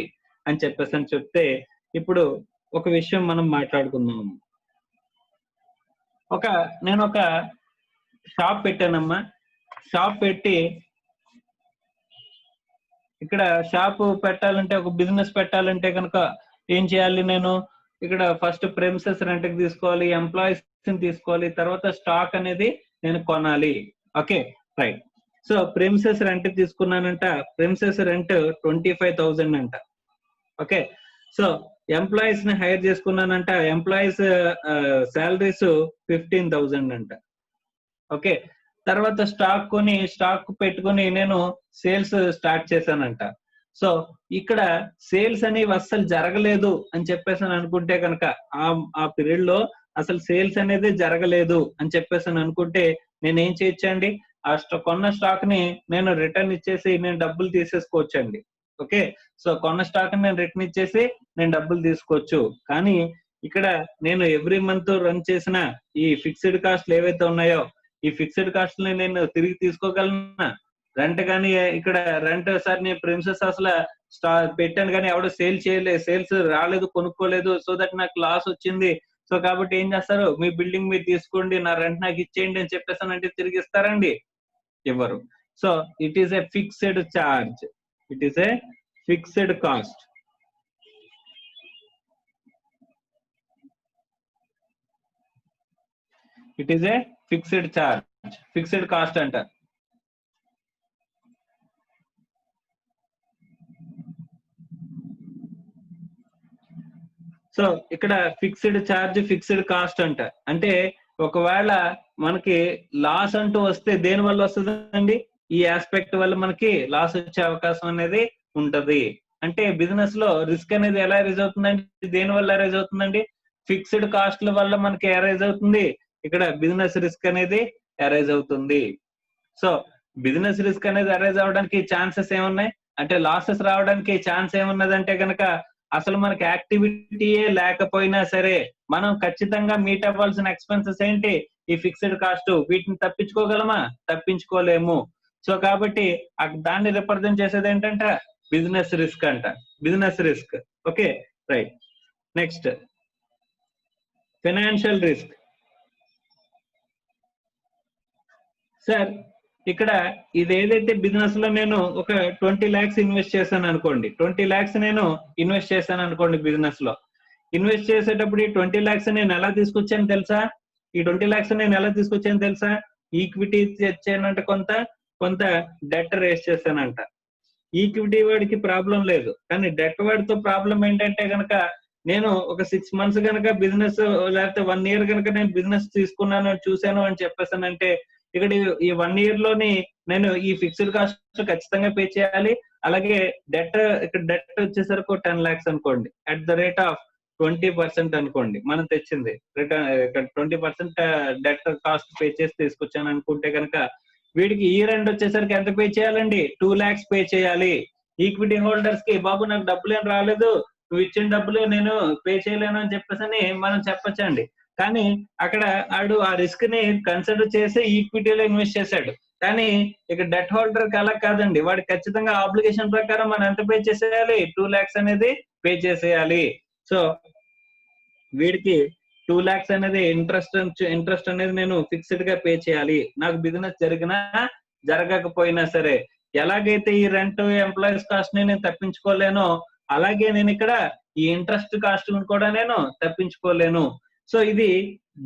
అని చెప్తే, ఇప్పుడు ఒక విషయం మనం మాట్లాడుకుందాం. నేను ఒక షాప్ పెట్టానమ్మా. షాప్ పెట్టి ఇక్కడ షాప్ పెట్టాలంటే, ఒక బిజినెస్ పెట్టాలంటే కనుక ఏం చేయాలి? నేను ఇక్కడ ఫస్ట్ ప్రెమిసెస్ రెంట్ కి తీసుకోవాలి, ఎంప్లాయీస్ తీసుకోవాలి, తర్వాత స్టాక్ అనేది నేను కొనాలి. Okay right. So premises rent తీసుకున్నానంట, ప్రెమిసెస్ రెంట్ 25,000 అంట. ఓకే. సో ఎంప్లాయీస్ ని హైర్ చేసుకున్నానంట, ఎంప్లాయీస్ శాలరీస్ 15,000 అంట. ఓకే. తర్వాత స్టాక్ పెట్టుకుని నేను సేల్స్ స్టార్ట్ చేశానంట. సో ఇక్కడ సేల్స్ అనేవి అస్సలు జరగలేదు అని చెప్పేసి అనుకుంటే కనుక, ఆ పీరియడ్ లో అసలు సేల్స్ అనేది జరగలేదు అని చెప్పేసి అనుకుంటే నేనేం చేయొచ్చండి? కొన్న స్టాక్ ని నేను రిటర్న్ ఇచ్చేసి నేను డబ్బులు తీసేసుకోవచ్చండి. ఓకే. సో కొన్న స్టాక్ ని నేను రిటర్న్ ఇచ్చేసి నేను డబ్బులు తీసుకోవచ్చు. కానీ ఇక్కడ నేను ఎవ్రీ మంత్ రన్ చేసిన ఈ ఫిక్స్డ్ కాస్ట్లు ఏవైతే ఉన్నాయో, ఈ ఫిక్స్డ్ కాస్ట్ ని నేను తిరిగి తీసుకోగలనా? రెంట్ కానీ, ఇక్కడ రెంట్ సార్ నేను ప్రిన్సెస్ అసలు పెట్టాను కానీ ఎవడో సేల్స్ రాలేదు, కొనుక్కోలేదు, సో దట్ నాకు లాస్ వచ్చింది. సో కాబట్టి ఏం చేస్తారు? మీ బిల్డింగ్ మీరు తీసుకోండి, నా రెంట్ నాకు ఇచ్చేయండి అని చెప్పేసానంటే తిరిగి ఇస్తారండి? ఇవ్వరు. So it is A fixed charge, it is A fixed cost. It is A fixed charge, fixed cost అంటారు. సో ఇక్కడ ఫిక్స్డ్ ఛార్జ్, ఫిక్స్డ్ కాస్ట్ అంట. అంటే ఒకవేళ మనకి లాస్ అంటూ వస్తే దేని వల్ల వస్తుందండి? ఈ ఆస్పెక్ట్ వల్ల మనకి లాస్ వచ్చే అవకాశం అనేది ఉంటది. అంటే బిజినెస్ లో రిస్క్ అనేది ఎలా అరైజ్ అవుతుందండి? దేని వల్ల అరైజ్ అవుతుందండి? ఫిక్స్డ్ కాస్ట్ల వల్ల మనకి అరైజ్ అవుతుంది. ఇక్కడ బిజినెస్ రిస్క్ అనేది అరైజ్ అవుతుంది. సో బిజినెస్ రిస్క్ అనేది అరైజ్ అవడానికి ఛాన్సెస్ ఏమున్నాయి అంటే, లాసెస్ రావడానికి ఛాన్స్ ఏమున్నదంటే కనుక, అసలు మనకి యాక్టివిటీయే లేకపోయినా సరే మనం ఖచ్చితంగా మీట్ అవ్వాల్సిన ఎక్స్పెన్సెస్ ఏంటి? ఈ ఫిక్స్డ్ కాస్ట్. వీటిని తప్పించుకోగలమా? తప్పించుకోలేము. సో కాబట్టి దాన్ని రిప్రజెంట్ చేసేది ఏంటంటే బిజినెస్ రిస్క్ అంట. Business risk. Okay right. Next financial risk. Sir ఇక్కడ ఇది ఏదైతే బిజినెస్ లో నేను ఒక 20 lakhs ఇన్వెస్ట్ చేశాను అనుకోండి, 20 lakhs నేను ఇన్వెస్ట్ చేశాను అనుకోండి బిజినెస్ లో. ఇన్వెస్ట్ చేసేటప్పుడు ఈ 20 lakhs నేను ఎలా తీసుకొచ్చాను తెలుసా? ఈ 20 lakhs నేను ఎలా తీసుకొచ్చాను తెలుసా? ఈక్విటీ తెచ్చానంటే కొంత డెట్ రేస్ చేశానంట. ఈక్విటీ వాడికి ప్రాబ్లం లేదు, కానీ డెట్ వాడితో ప్రాబ్లం ఏంటంటే కనుక, నేను ఒక 6 months కనుక బిజినెస్, లేకపోతే 1 year కనుక నేను బిజినెస్ తీసుకున్నాను, చూశాను అని చెప్పేసానంటే, ఇక్కడ ఈ 1 year లోని నేను ఈ ఫిక్స్డ్ కాస్ట్ ఖచ్చితంగా పే చేయాలి. అలాగే ఇక్కడ డెట్ వచ్చేసరికి 10 lakhs అనుకోండి, అట్ ద రేట్ ఆఫ్ 20% అనుకోండి మనం తెచ్చింది. రిటర్న్ ఇక్కడ 20% డెట్ కాస్ట్ పే చేసి తీసుకొచ్చాను అనుకుంటే కనుక, వీడికి ఇయర్ ఎండ్ వచ్చేసరికి ఎంత పే చేయాలండి? 2 lakhs పే చేయాలి. ఈక్విటీ హోల్డర్స్ కి, బాబు నాకు డబ్బులు ఏం రాలేదు, నువ్వు ఇచ్చిన డబ్బులు నేను పే చేయలేను అని చెప్పేసి మనం చెప్పచ్చండి. కానీ అక్కడ ఆడు ఆ రిస్క్ ని కన్సిడర్ చేసి ఈక్విటీలో ఇన్వెస్ట్ చేశాడు. కానీ ఇక డెట్ హోల్డర్ కి అలా కాదండి, వాడికి ఖచ్చితంగా ఆబ్లిగేషన్ ప్రకారం మనం ఎంత పే చేసేయాలి? 2 lakhs అనేది పే చేసేయాలి. సో వీడికి 2 lakhs అనేది ఇంట్రెస్ట్ అనేది నేను ఫిక్స్డ్ గా పే చేయాలి, నాకు బిజినెస్ జరిగినా జరగకపోయినా సరే. ఎలాగైతే ఈ రెంట్, ఎంప్లాయీస్ కాస్ట్ ని నేను తప్పించుకోలేనో, అలాగే నేను ఇక్కడ ఈ ఇంట్రెస్ట్ కాస్ట్ కూడా నేను తప్పించుకోలేను. సో ఇది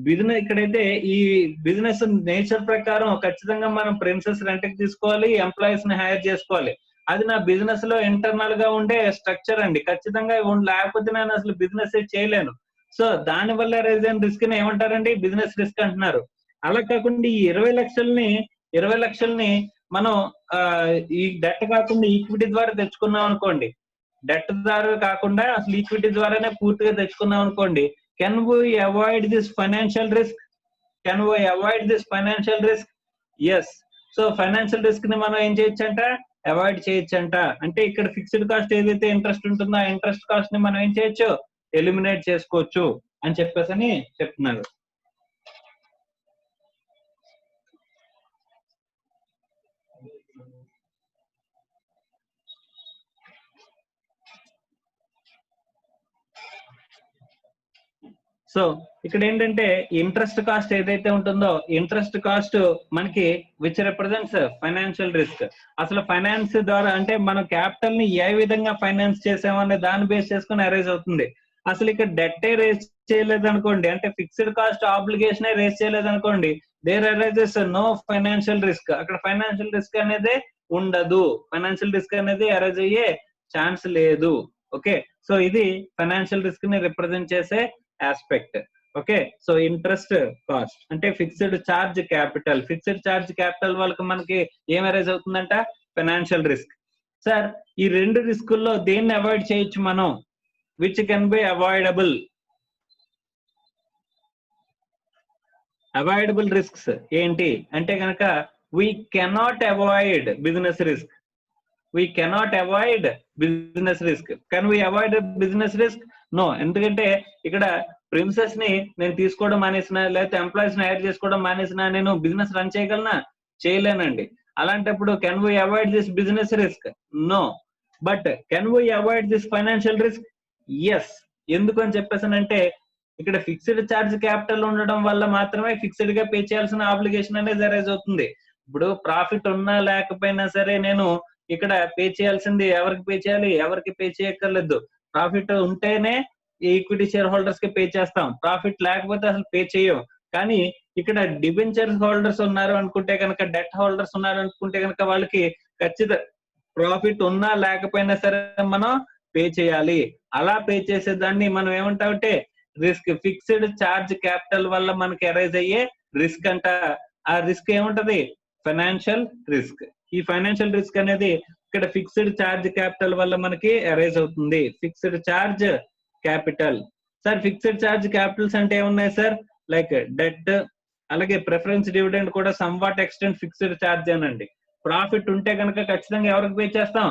బిజినెస్. ఇక్కడైతే ఈ బిజినెస్ నేచర్ ప్రకారం ఖచ్చితంగా మనం ప్రిన్సెస్ రెంట్ కి తీసుకోవాలి, ఎంప్లాయీస్ ని హైర్ చేసుకోవాలి. అది నా బిజినెస్ లో ఇంటర్నల్ గా ఉండే స్ట్రక్చర్ అండి. ఖచ్చితంగా లేకపోతే నేను అసలు బిజినెస్ చేయలేను. సో దాని వల్ల రైజన్ రిస్క్ ని ఏమంటారండి? బిజినెస్ రిస్క్ అంటున్నారు. అలా కాకుండా ఈ 20 లక్షల్ని మనం ఈ డెట్ కాకుండా ఈక్విటీ ద్వారా తెచ్చుకున్నాం అనుకోండి, డెట్ ద్వారా కాకుండా అసలు ఈక్విటీ ద్వారానే పూర్తిగా తెచ్చుకున్నాం అనుకోండి, can we avoid this financial risk? Can we avoid this financial risk? Yes. So financial risk ని మనం ఏం చేయొచ్చంట? అవాయిడ్ చేయొచ్చంట. అంటే ఇక్కడ ఫిక్స్డ్ కాస్ట్ ఏదైతే ఇంట్రెస్ట్ ఉంటుందో ఆ ఇంట్రెస్ట్ కాస్ట్ ని మనం ఏం చేయొచ్చు? ఎలిమినేట్ చేసుకోవచ్చు అని చెప్పేసి చెప్తున్నారు. సో ఇక్కడ ఏంటంటే ఇంట్రెస్ట్ కాస్ట్ ఏదైతే ఉంటుందో ఇంట్రెస్ట్ కాస్ట్ మనకి విచ్ రిప్రజెంట్స్ ఫైనాన్షియల్ రిస్క్. అసలు ఫైనాన్స్ ద్వారా అంటే మనం క్యాపిటల్ ని ఏ విధంగా ఫైనాన్స్ చేసామనే దాన్ని బేస్ చేసుకుని అరైజ్ అవుతుంది. అసలు ఇక్కడ డెట్టే రేస్ చేయలేదు అనుకోండి, అంటే ఫిక్స్డ్ కాస్ట్ ఆబ్లిగేషన్ రేస్ చేయలేదు అనుకోండి, there arises no financial risk. అక్కడ ఫైనాన్షియల్ రిస్క్ అనేది ఉండదు, ఫైనాన్షియల్ రిస్క్ అనేది అరైజ్ అయ్యే ఛాన్స్ లేదు. ఓకే, సో ఇది ఫైనాన్షియల్ రిస్క్ ని రిప్రజెంట్ చేసే aspect. Okay, so interest cost అంటే fixed charge capital. Fixed charge capital వాళ్ళకి మనకి ఏం అరైజ్ అవుతుందంట? Financial risk. సార్ ఈ రెండు రిస్కుల్లో దేన్ని అవాయిడ్ చేయొచ్చు మనం? Which can be avoidable? Avoidable risks ఏంటి అంటే కనుక we cannot avoid business risk. we cannot avoid business risk. Can we avoid business risk? No. ఎందుకంటే ఇక్కడ ప్రిన్సెస్ ని నేను తీసుకోవడం మానేసిన, లేకపోతే ఎంప్లాయీస్ ని హైర్ చేసుకోవడం మానేసిన నేను బిజినెస్ రన్ చేయగలనా? చేయలేనండి. అలాంటప్పుడు can we avoid this business risk? No. But can we avoid this financial risk? Yes. ఎందుకు అని చెప్పేసానంటే ఇక్కడ ఫిక్స్డ్ ఛార్జ్ క్యాపిటల్ ఉండడం వల్ల మాత్రమే ఫిక్స్డ్ గా పే చేయాల్సిన ఆబ్లిగేషన్ అనేది అరైజ్ అవుతుంది. ఇప్పుడు ప్రాఫిట్ ఉన్నా లేకపోయినా సరే నేను ఇక్కడ పే చేయాల్సింది ఎవరికి పే చేయాలి? ఎవరికి పే చేయక్కర్లేదు. ప్రాఫిట్ ఉంటేనే ఈక్విటీ షేర్ హోల్డర్స్ కి పే చేస్తాం, ప్రాఫిట్ లేకపోతే అసలు పే చేయం. కానీ ఇక్కడ డిబెంచర్ హోల్డర్స్ ఉన్నారు అనుకుంటే కనుక, డెట్ హోల్డర్స్ ఉన్నారు అనుకుంటే కనుక వాళ్ళకి ఖచ్చితంగా ప్రాఫిట్ ఉన్నా లేకపోయినా సరే మనం పే చేయాలి. అలా పే చేసే దాన్ని మనం ఏమంటామంటే రిస్క్. ఫిక్స్డ్ చార్జ్ క్యాపిటల్ వల్ల మనకి అరైజ్ అయ్యే రిస్క్ అంట. ఆ రిస్క్ ఏముంటది? Financial risk. ఈ ఫైనాన్షియల్ రిస్క్ అనేది ఇక్కడ ఫిక్స్డ్ చార్జ్ క్యాపిటల్ వల్ల మనకి అరైజ్ అవుతుంది. Fixed charge capital. Sir fixed charge Capitals అంటే ఏమున్నాయి సార్? లైక్ డెట్, అలాగే ప్రిఫరెన్స్ డివిడెండ్ కూడా some what extent fixed charge అనండి. ప్రాఫిట్ ఉంటే కనుక ఖచ్చితంగా ఎవరికి పే చేస్తాం?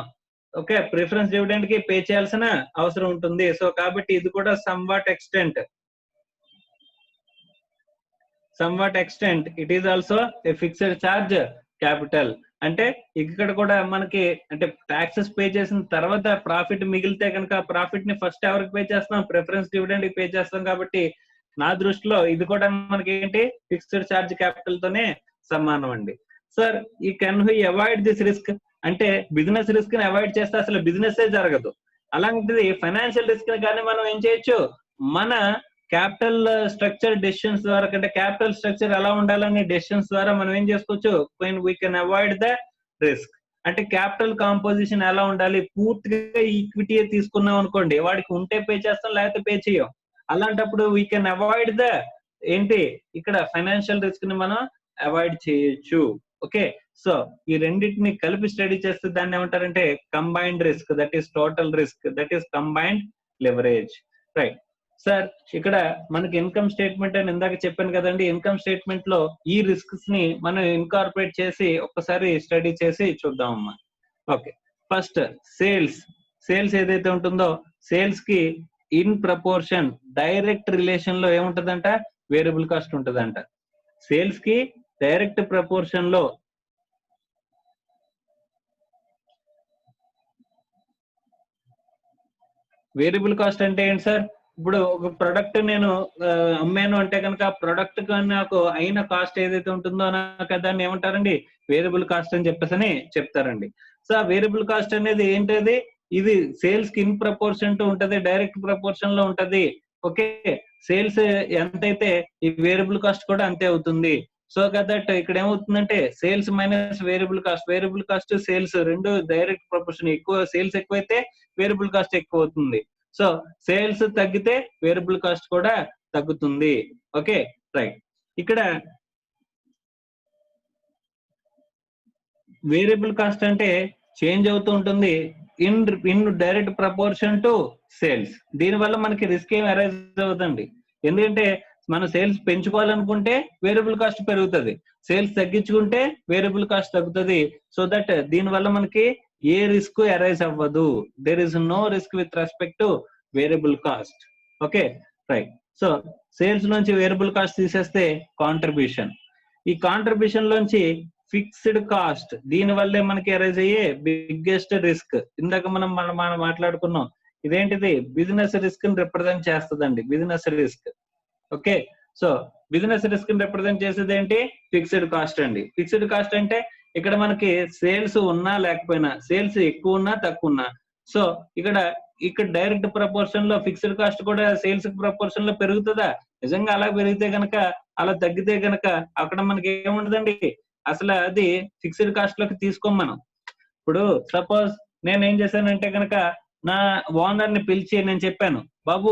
ఓకే, ప్రిఫరెన్స్ డివిడెండ్ కి పే చేయాల్సిన అవసరం ఉంటుంది. సో కాబట్టి ఇది కూడా some what extent it is also a fixed charge capital. అంటే ఇక్కడ కూడా మనకి అంటే టాక్సెస్ పే చేసిన తర్వాత ప్రాఫిట్ మిగిలితే కనుక ప్రాఫిట్ ని ఫస్ట్ ఎవరికి పే చేస్తాం? ప్రిఫరెన్స్ డివిడెండ్ కి పే చేస్తాం. కాబట్టి నా దృష్టిలో ఇది కూడా మనకి ఏంటి? ఫిక్స్డ్ చార్జ్ క్యాపిటల్ తోనే సమానం అండి. సార్ ఈ can we avoid this risk అంటే బిజినెస్ రిస్క్ ని అవాయిడ్ చేస్తే అసలు బిజినెస్ జరగదు. అలాంటిది ఫైనాన్షియల్ రిస్క్ ని కానీ మనం ఏం చేయొచ్చు? మన క్యాపిటల్ స్ట్రక్చర్ డెసిషన్స్ ద్వారా, కంటే క్యాపిటల్ స్ట్రక్చర్ ఎలా ఉండాలని డెసిషన్స్ ద్వారా మనం ఏం చేసుకోవచ్చు? We can avoid the risk. అంటే క్యాపిటల్ కాంపోజిషన్ ఎలా ఉండాలి? పూర్తిగా ఈక్విటీ తీసుకున్నాం అనుకోండి, వాడికి ఉంటే పే చేస్తాం, లేకపోతే పే చేయం. అలాంటప్పుడు వీ కెన్ అవాయిడ్ ద ఏంటి? ఇక్కడ ఫైనాన్షియల్ రిస్క్ ని మనం అవాయిడ్ చేయొచ్చు. ఓకే, సో ఈ రెండింటిని కలిపి స్టడీ చేస్తే దాన్ని ఏమంటారంటే combined risk, that is total risk, that is combined leverage. Right sir, ఇక్కడ మనకి ఇన్కమ్ స్టేట్మెంట్ అని ఇందాక చెప్పాను కదండి. ఇన్కమ్ స్టేట్మెంట్ లో ఈ రిస్క్స్ ని మనం ఇన్కార్పొరేట్ చేసి ఒక్కసారి స్టడీ చేసి చూద్దాం అమ్మా. ఓకే, ఫస్ట్ సేల్స్ ఏదైతే ఉంటుందో సేల్స్ కి ఇన్ ప్రపోర్షన్ డైరెక్ట్ రిలేషన్ లో ఏముంటదంట? వేరియబుల్ కాస్ట్ ఉంటదంట. సేల్స్ కి డైరెక్ట్ ప్రపోర్షన్ లో వేరియబుల్ కాస్ట్ అంటే ఏంటి సార్? ఇప్పుడు ఒక ప్రొడక్ట్ నేను అమ్మాను అంటే కనుక ఆ ప్రొడక్ట్ నాకు అయిన కాస్ట్ ఏదైతే ఉంటుందో నాకు దాన్ని ఏమంటారండి? వేరియబుల్ కాస్ట్ అని చెప్పేసి చెప్తారండి. సో ఆ వేరియబుల్ కాస్ట్ అనేది ఏంటది? ఇది సేల్స్ కి ఇన్ ప్రపోర్షన్ టు ఉంటది, డైరెక్ట్ ప్రపోర్షన్ లో ఉంటది. ఓకే, సేల్స్ ఎంతైతే ఈ వేరియబుల్ కాస్ట్ కూడా అంతే అవుతుంది. సో దట్ ఇక్కడ ఏమవుతుందంటే sales minus variable cost sales రెండు డైరెక్ట్ ప్రపోర్షన్. ఎక్కువ సేల్స్ ఎక్కువైతే వేరియబుల్ కాస్ట్ ఎక్కువ అవుతుంది. సో సేల్స్ తగ్గితే వేరియబుల్ కాస్ట్ కూడా తగ్గుతుంది. Okay, right. ఇక్కడ వేరియబుల్ కాస్ట్ అంటే చేంజ్ అవుతూ ఉంటుంది. In direct proportion to sales. దీనివల్ల మనకి రిస్క్ ఏం అరైజ్ అవుతుంది, ఎందుకంటే మనం సేల్స్ పెంచుకోవాలనుకుంటే వేరియబుల్ కాస్ట్ పెరుగుతుంది, సేల్స్ తగ్గించుకుంటే వేరియబుల్ కాస్ట్ తగ్గుతుంది. సో దట్ దీనివల్ల మనకి ఏ రిస్క్ అరైజ్ అవ్వదు. There is no risk with respect to variable cost. Okay right. So sales నుంచి వేరియబుల్ కాస్ట్ తీసేస్తే కాంట్రిబ్యూషన్. ఈ కాంట్రిబ్యూషన్ లోంచి ఫిక్స్డ్ కాస్ట్, దీని వల్లే మనకి అరైజ్ అయ్యే బిగ్గెస్ట్ రిస్క్. ఇందాక మనం మాట్లాడుకున్నాం, ఇదేంటిది బిజినెస్ రిస్క్ ని రిప్రజెంట్ చేస్తుందండి, business risk. Okay, so business risk ని రిప్రజెంట్ చేసేది ఏంటి, ఫిక్స్డ్ కాస్ట్ అండి. ఫిక్స్డ్ కాస్ట్ అంటే ఇక్కడ మనకి సేల్స్ ఉన్నా లేకపోయినా, సేల్స్ ఎక్కువ ఉన్నా తక్కువ ఉన్నా, సో ఇక్కడ డైరెక్ట్ ప్రపోర్షన్ లో ఫిక్స్డ్ కాస్ట్ కూడా సేల్స్ ప్రపోర్షన్ లో పెరుగుతుందా? నిజంగా అలా పెరిగితే గనక, అలా తగ్గితే గనక అక్కడ మనకి ఏముండదండి, అసలు అది ఫిక్స్డ్ కాస్ట్ లోకి తీసుకోం మనం. ఇప్పుడు సపోజ్ నేను ఏం చేశానంటే కనుక, నా ఓనర్ ని పిలిచి నేను చెప్పాను, బాబు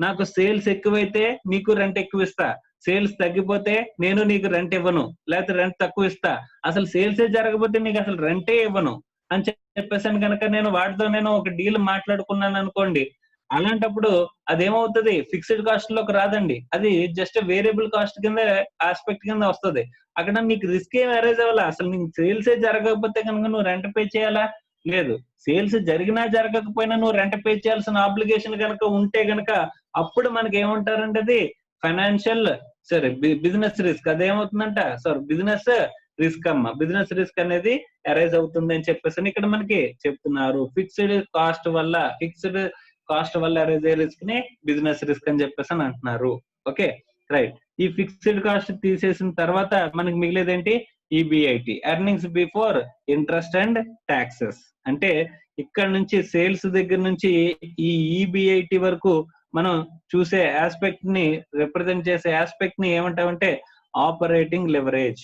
నాకు సేల్స్ ఎక్కువైతే నీకు రెంట్ ఎక్కువ ఇస్తా, సేల్స్ తగ్గిపోతే నేను నీకు రెంట్ ఇవ్వను, లేకపోతే రెంట్ తక్కువ ఇస్తా, అసలు సేల్సే జరగకపోతే నీకు అసలు రెంటే ఇవ్వను అని చెప్పేసాను కనుక, నేను ఒక డీల్ మాట్లాడుకున్నాను అనుకోండి, అలాంటప్పుడు అదేమవుతుంది, ఫిక్స్డ్ కాస్ట్ లోకి రాదండి, అది జస్ట్ వేరియబుల్ కాస్ట్ కింద ఆస్పెక్ట్ కింద వస్తుంది. అక్కడ నీకు రిస్క్ ఏం అరైజ్ అవ్వాలా, అసలు నీకు సేల్సే జరగకపోతే కనుక నువ్వు రెంట్ పే చేయాలా? లేదు. సేల్స్ జరిగినా జరగకపోయినా నువ్వు రెంట్ పే చేయాల్సిన ఆబ్లిగేషన్ కనుక ఉంటే కనుక, అప్పుడు మనకి ఏమంటారంటే అది ఫైనాన్షియల్ బిజినెస్ రిస్క్. అదేమవుతుందంట, బిజినెస్ రిస్క్ అమ్మ, బిజినెస్ రిస్క్ అనేది అరైజ్ అవుతుంది అని చెప్పేసి ఇక్కడ మనకి చెప్తున్నారు. ఫిక్స్డ్ కాస్ట్ వల్ల అరైజ్ అయ్యే రిస్క్ ని బిజినెస్ రిస్క్ అని చెప్పేసి అంటున్నారు. Okay right. ఈ ఫిక్స్డ్ కాస్ట్ తీసేసిన తర్వాత మనకి మిగిలేది ఏంటి, EBIT, earnings before interest and taxes. అంటే ఇక్కడ నుంచి సేల్స్ దగ్గర నుంచి ఈ ఈబిఐటి వరకు మనం చూసే ఆస్పెక్ట్ ని, రిప్రజెంట్ చేసే ఆస్పెక్ట్ ని ఏమంటామంటే operating leverage.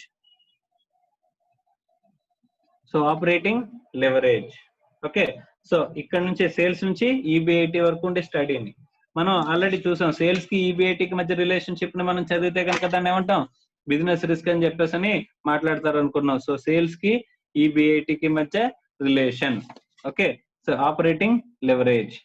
So operating leverage. Okay, so ఇక్కడ నుంచి సేల్స్ నుంచి ఈబిఐటి వరకు ఉండే స్టడీని మనం ఆల్రెడీ చూసాం. సేల్స్ కి ఈబిఐటికి మధ్య రిలేషన్షిప్ ని మనం చదివితే కనుక దాన్ని ఏమంటాం, బిజినెస్ రిస్క్ అని చెప్పేసి అని మాట్లాడతారు అనుకున్నాం. సో సేల్స్ కి ఈబిఐటికి మధ్య relation. Okay, so operating leverage.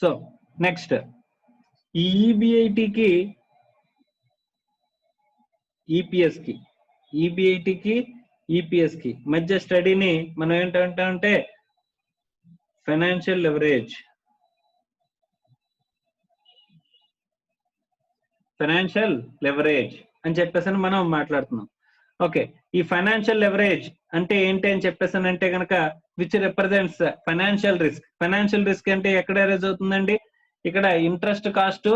So next ఈ ఈబిఐటికి ఈపీఎస్ కి మధ్య స్టడీని మనం ఏంటంటే ఫైనాన్షియల్ లెవరేజ్ అని చెప్పేసి మనం మాట్లాడుతున్నాం. ఓకే, ఈ ఫైనాన్షియల్ లెవరేజ్ అంటే ఏంటి అని చెప్పేసానంటే కనుక, విచ్ రిప్రజెంట్స్ ఫైనాన్షియల్ రిస్క్ అంటే ఎక్కడ అరైజ్ అవుతుందండి, ఇక్కడ ఇంట్రెస్ట్ కాస్ట్,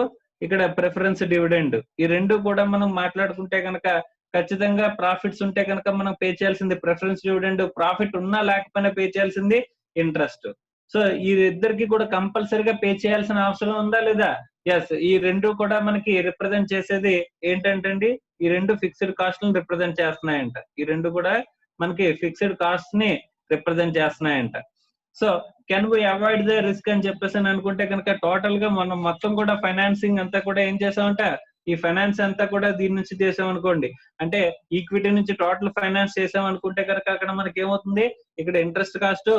ఇక్కడ ప్రిఫరెన్స్ డివిడెండ్, ఈ రెండు కూడా మనం మాట్లాడుకుంటే కనుక ఖచ్చితంగా ప్రాఫిట్స్ ఉంటే కనుక మనం పే చేయాల్సింది ప్రిఫరెన్స్ డివిడెండ్, ప్రాఫిట్ ఉన్నా లేకపోయినా పే చేయాల్సింది ఇంట్రెస్ట్. సో ఈ ఇద్దరికి కూడా కంపల్సరీగా పే చేయాల్సిన అవసరం ఉందా లేదా? ఎస్, ఈ రెండు కూడా మనకి రిప్రజెంట్ చేసేది ఏంటంటే, ఈ రెండు ఫిక్స్డ్ కాస్ట్ ని రిప్రజెంట్ చేస్తున్నాయంట. ఈ రెండు కూడా మనకి ఫిక్స్డ్ కాస్ట్ ని రిప్రజెంట్ చేస్తున్నాయంట. So can we avoid the risk అని చెప్పేసి అనుకుంటే కనుక, టోటల్ గా మనం మొత్తం కూడా ఫైనాన్సింగ్ అంతా కూడా ఏం చేసామంట, ఈ ఫైనాన్స్ అంతా కూడా దీని నుంచి చేసాం అనుకోండి, అంటే ఈక్విటీ నుంచి టోటల్ ఫైనాన్స్ చేసాం అనుకుంటే కనుక, అక్కడ మనకి ఏమవుతుంది, ఇక్కడ ఇంట్రెస్ట్ కాస్ట్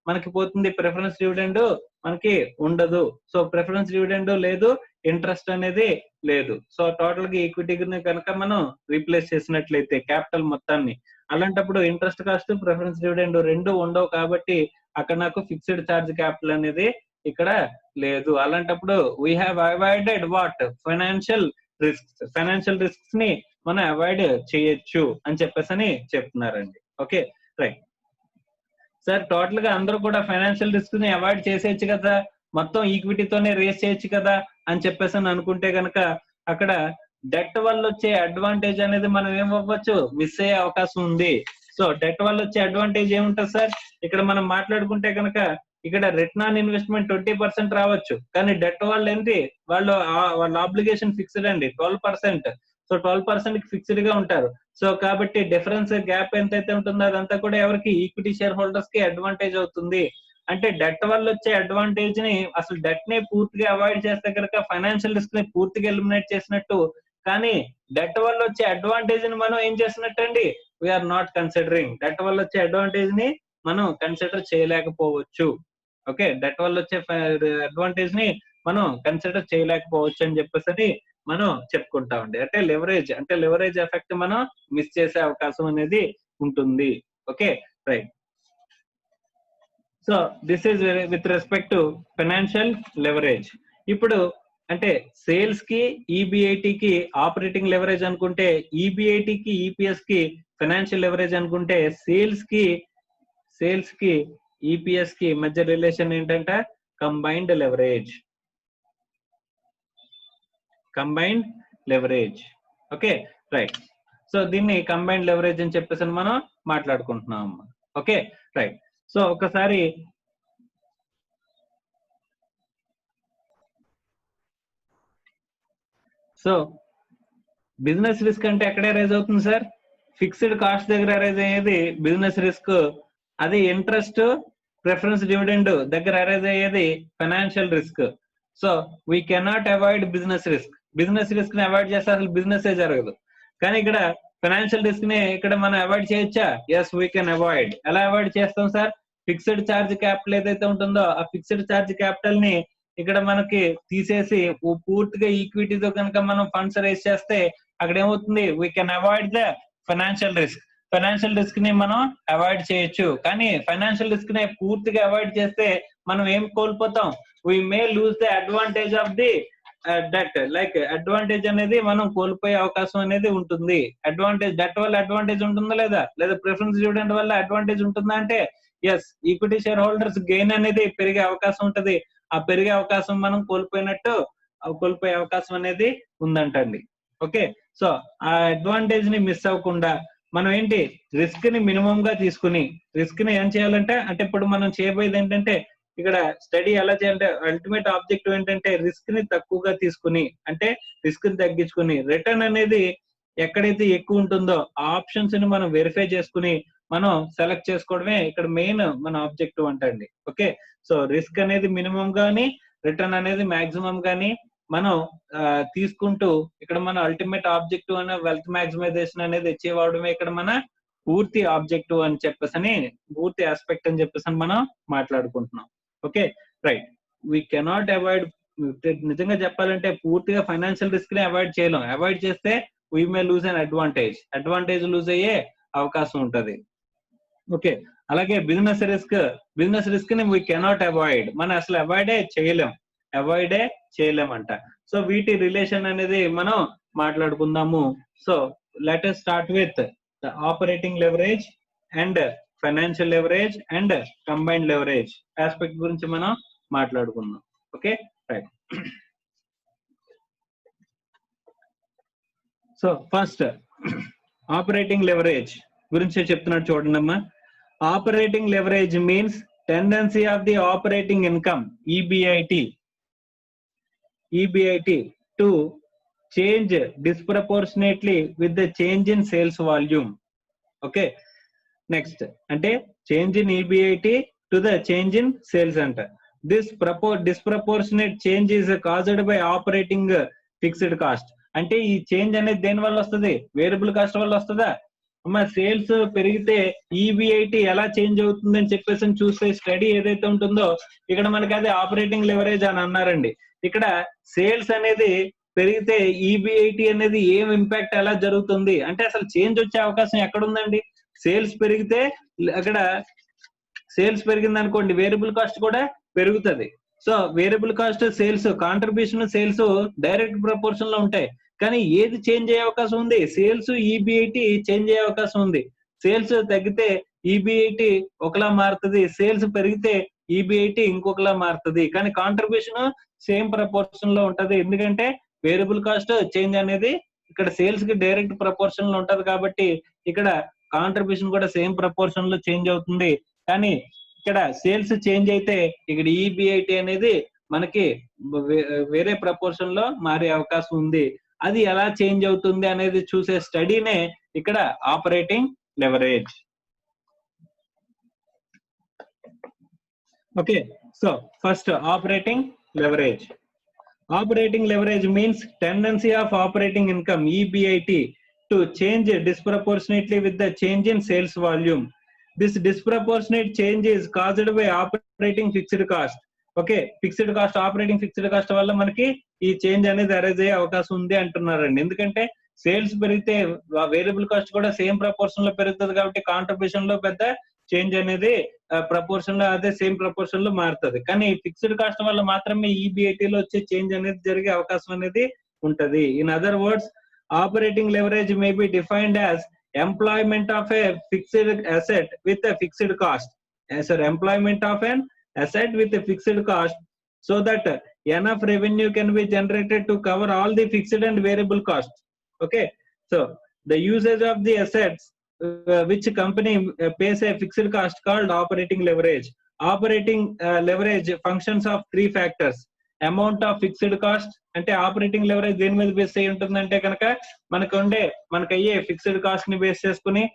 మనకి పోతుంది, ప్రిఫరెన్స్ డివిడెండ్ మనకి ఉండదు. సో ప్రిఫరెన్స్ డివిడెండ్ లేదు, ఇంట్రెస్ట్ అనేది లేదు. సో టోటల్ గా ఈక్విటీ కనుక మనం రీప్లేస్ చేసినట్లయితే క్యాపిటల్ మొత్తాన్ని, అలాంటప్పుడు ఇంట్రెస్ట్ కాస్ట్, ప్రిఫరెన్స్ డివిడెండ్ రెండు ఉండవు కాబట్టి అక్కడ నాకు ఫిక్స్డ్ ఛార్జ్ క్యాపిటల్ అనేది ఇక్కడ లేదు. అలాంటప్పుడు we have avoided what, financial risks ని మనం అవాయిడ్ చేయొచ్చు అని చెప్పేసి చెప్తున్నారండి. ఓకే రైట్ సార్, టోటల్ గా అందరూ కూడా ఫైనాన్షియల్ రిస్క్ ని అవాయిడ్ చేసేయచ్చు కదా, మొత్తం ఈక్విటీతోనే రేస్ చేయొచ్చు కదా అని చెప్పేసి అనుకుంటే కనుక, అక్కడ డెట్ వల్ల వచ్చే అడ్వాంటేజ్ అనేది మనం ఏమవ్వచ్చు, మిస్ అయ్యే అవకాశం ఉంది. సో డెట్ వల్ల వచ్చే అడ్వాంటేజ్ ఏముంటుంది సార్, ఇక్కడ మనం మాట్లాడుకుంటే కనుక, ఇక్కడ రిటర్న్ ఆన్ ఇన్వెస్ట్మెంట్ 20% రావచ్చు, కానీ డెట్ వాళ్ళు ఏంటి, వాళ్ళ ఆబ్లిగేషన్ ఫిక్స్డ్ అండి 12%. సో 12% కి ఫిక్స్డ్ గా ఉంటారు. సో కాబట్టి డిఫరెన్స్ గ్యాప్ ఎంతైతే ఉంటుందో అదంతా కూడా ఎవరికి, ఈక్విటీ షేర్ హోల్డర్స్ కి అడ్వాంటేజ్ అవుతుంది అంటే డెట్ వల్ల వచ్చే అడ్వాంటేజ్ ని అసలు డెట్ ని పూర్తిగా అవాయిడ్ చేస్తే కనుక ఫైనాన్షియల్ రిస్క్ ని పూర్తిగా ఎలిమినేట్ చేసినట్టు. కానీ డెట్ వల్ల వచ్చే అడ్వాంటేజ్ ని మనం ఏం చేస్తున్నట్టు అండి, వీఆర్ నాట్ కన్సిడరింగ్. డెట్ వల్ల వచ్చే అడ్వాంటేజ్ ని మనం కన్సిడర్ చేయలేకపోవచ్చు. ఓకే, డెట్ వల్ల వచ్చే అడ్వాంటేజ్ ని మనం కన్సిడర్ చేయలేకపోవచ్చు అని చెప్పేసి మనం చెప్పుకుంటామండి. అంటే లెవరేజ్ ఎఫెక్ట్ మనం మిస్ చేసే అవకాశం అనేది ఉంటుంది. Okay, right. So this is with respect to financial leverage. ఇప్పుడు అంటే సేల్స్ కి ఈబిఐటి కి ఆపరేటింగ్ లెవరేజ్ అనుకుంటే, ఈబిఐటి కి ఈపీఎస్ కి ఫైనాన్షియల్ లెవరేజ్ అనుకుంటే, సేల్స్ కి ఈపీఎస్ కి మధ్య రిలేషన్ ఏంటంటే combined leverage. Okay, right. So దీన్ని కంబైన్డ్ లెవరేజ్ అని చెప్పేసి మనం మాట్లాడుకుంటున్నాం. Okay, right. సో ఒకసారి సో బిజినెస్ రిస్క్ అంటే ఎక్కడ రైజ్ అవుతుంది సార్? ఫిక్స్డ్ కాస్ట్ దగ్గర రైజ్ అయ్యేది బిజినెస్ రిస్క్. అది ఇంట్రెస్ట్, ప్రిఫరెన్స్ డివిడెండ్ దగ్గర రైజ్ అయ్యేది financial risk. So we cannot avoid business risk ని అవాయిడ్ చేస్తే అసలు బిజినెస్ జరగదు. కానీ ఇక్కడ ఫైనాన్షియల్ రిస్క్ ని ఇక్కడ మనం అవాయిడ్ చేయొచ్చా? Yes, we can avoid. ఎలా అవాయిడ్ చేస్తాం సార్? ఫిక్స్డ్ ఛార్జ్ క్యాపిటల్ ఏదైతే ఉంటుందో ఆ ఫిక్స్డ్ ఛార్జ్ క్యాపిటల్ ని ఇక్కడ మనకి తీసేసి పూర్తిగా ఈక్విటీతో కనుక మనం ఫండ్స్ రేస్ చేస్తే అక్కడ ఏమవుతుంది? We can avoid the financial risk ని మనం అవాయిడ్ చేయొచ్చు. కానీ ఫైనాన్షియల్ రిస్క్ ని పూర్తిగా అవాయిడ్ చేస్తే మనం ఏం కోల్పోతాం? We may lose the advantage of the debt. Like advantage అనేది మనం కోల్పోయే అవకాశం అనేది ఉంటుంది. డెట్ వల్ల అడ్వాంటేజ్ ఉంటుందా లేదా ప్రిఫరెన్స్ డివిడెండ్ వల్ల అడ్వాంటేజ్ ఉంటుందా అంటే yes, equity share holders gain అనేది పెరిగే అవకాశం ఉంటది. ఆ పెరిగే అవకాశం మనం కోల్పోయే అవకాశం అనేది ఉందంటండి. ఓకే, సో ఆ అడ్వాంటేజ్ ని మిస్ అవ్వకుండా మనం ఏంటి, రిస్క్ ని మినిమం గా తీసుకుని, రిస్క్ ని ఏం చేయాలంటే ఇప్పుడు మనం చేయబోయేది ఏంటంటే, ఇక్కడ స్టడీ ఎలా చేయాలంటే అల్టిమేట్ ఆబ్జెక్టివ్ ఏంటంటే రిస్క్ ని తక్కువగా తీసుకుని, అంటే రిస్క్ ని తగ్గించుకుని రిటర్న్ అనేది ఎక్కడైతే ఎక్కువ ఉంటుందో ఆ ఆప్షన్స్ ని మనం వెరిఫై చేసుకుని మనం సెలెక్ట్ చేసుకోవడమే ఇక్కడ మెయిన్ మన ఆబ్జెక్టివ్ అంటండి. ఓకే, సో రిస్క్ అనేది మినిమం గానీ రిటర్న్ అనేది మాక్సిమం గానీ మనం తీసుకుంటూ ఇక్కడ మన అల్టిమేట్ ఆబ్జెక్టివ్ అనే వెల్త్ మాక్సిమైజేషన్ అనేది అచీవ్ అవడమే ఇక్కడ మన పూర్తి ఆబ్జెక్టివ్ అని చెప్పేసి, పూర్తి ఆస్పెక్ట్ అని చెప్పేసి మనం మాట్లాడుకుంటున్నాం. Okay, right. We cannot avoid. నిజంగా చెప్పాలంటే పూర్తిగా ఫైనాన్షియల్ రిస్క్ ని అవాయిడ్ చేయలేం. అవాయిడ్ చేస్తే we may lose an advantage lose అయ్యే అవకాశం ఉంటది. ఓకే, అలాగే బిజినెస్ రిస్క్ ని వీ కెనాట్ అవాయిడ్. మనం అసలు అవాయిడే చేయలేం అంట. సో వీటి రిలేషన్ అనేది మనం మాట్లాడుకుందాము. So let us start with the operating leverage and financial leverage and combined leverage aspect గురించి మనం మాట్లాడుకుందాం. Okay, right. So first operating leverage గురించి చెప్తున్నాడు చూడండి అమ్మా. Operating leverage means tendency of the operating income EBIT to change disproportionately with the change in sales volume. Okay, next అంటే change in EBIT to the change in sales anta. This disproportionate change is caused by operating fixed cost. అంటే ఈ change అనేది దేని వల్ల వస్తుంది? Variable cost వల్ల వస్తుందా అమ్మా? సేల్స్ పెరిగితే ఈబిఐటి ఎలా చేంజ్ అవుతుంది అని చెప్పేసి చూస్తే స్టడీ ఏదైతే ఉంటుందో ఇక్కడ మనకి అదే ఆపరేటింగ్ లెవరేజ్ అని అన్నారండి. ఇక్కడ సేల్స్ అనేది పెరిగితే ఈబిఐటి అనేది ఏం ఇంపాక్ట్ ఎలా జరుగుతుంది అంటే అసలు చేంజ్ వచ్చే అవకాశం ఎక్కడ ఉందండి? సేల్స్ పెరిగితే అక్కడ సేల్స్ పెరిగింది అనుకోండి, వేరియబుల్ కాస్ట్ కూడా పెరుగుతుంది. So variable cost sales contribution sales direct proportion లో ఉంటాయి. కానీ ఏది చేంజ్ అయ్యే అవకాశం ఉంది? సేల్స్ ఈబిఐటి చేంజ్ అయ్యే అవకాశం ఉంది. సేల్స్ తగ్గితే ఈబిఐటి ఒకలా మారుతుంది, సేల్స్ పెరిగితే ఈబిఐటి ఇంకొకలా మారుతుంది. కానీ కాంట్రిబ్యూషన్ సేమ్ ప్రపోర్షన్ లో ఉంటది. ఎందుకంటే వేరియబుల్ కాస్ట్ చేంజ్ అనేది ఇక్కడ సేల్స్ కి డైరెక్ట్ ప్రపోర్షన్ లో ఉంటది కాబట్టి ఇక్కడ కాంట్రిబ్యూషన్ కూడా సేమ్ ప్రపోర్షన్ లో చేంజ్ అవుతుంది. కానీ ఇక్కడ సేల్స్ చేంజ్ అయితే ఇక్కడ ఈబిఐటి అనేది మనకి వేరే ప్రపోర్షన్ లో మారే అవకాశం ఉంది. అది ఎలా చేంజ్ అవుతుంది అనేది చూసే స్టడీనే ఇక్కడ operating leverage. Okay, so first operating leverage. Operating leverage means tendency of operating income EBIT to change disproportionately with the change in sales volume. This disproportionate change is caused by operating fixed cost. Okay, fixed cost, operating fixed cost వల్ల మనకి ఈ change అనేది arise అయ్యే అవకాశం ఉంది అంటున్నారండి. ఎందుకంటే sales పెరిగితే వేరియబుల్ కాస్ట్ కూడా సేమ్ ప్రపోర్షన్ లో పెరుగుతుంది కాబట్టి కాంట్రిబ్యూషన్ లో పెద్ద చేంజ్ అనేది ప్రపోర్షన్ లో అదే సేమ్ ప్రపోర్షన్ లో మారుతుంది. కానీ ఫిక్స్డ్ కాస్ట్ వల్ల మాత్రమే ఈబిఐటి లో వచ్చే చేంజ్ అనేది జరిగే అవకాశం అనేది ఉంటది. In other words, operating leverage may be defined as employment of a fixed asset with a fixed cost. Employment of an asset with a fixed cost so that enough revenue can be generated to cover all the fixed and variable costs. Okay, so the usage of the assets which company pays a fixed cost called operating leverage. Operating leverage functions of three factors. Amount of fixed cost, అంటే operating leverage దేని మీద base అయి ఉంటుందంటే కనుక మనకయ్యే fixed cost ని base చేసుకుని,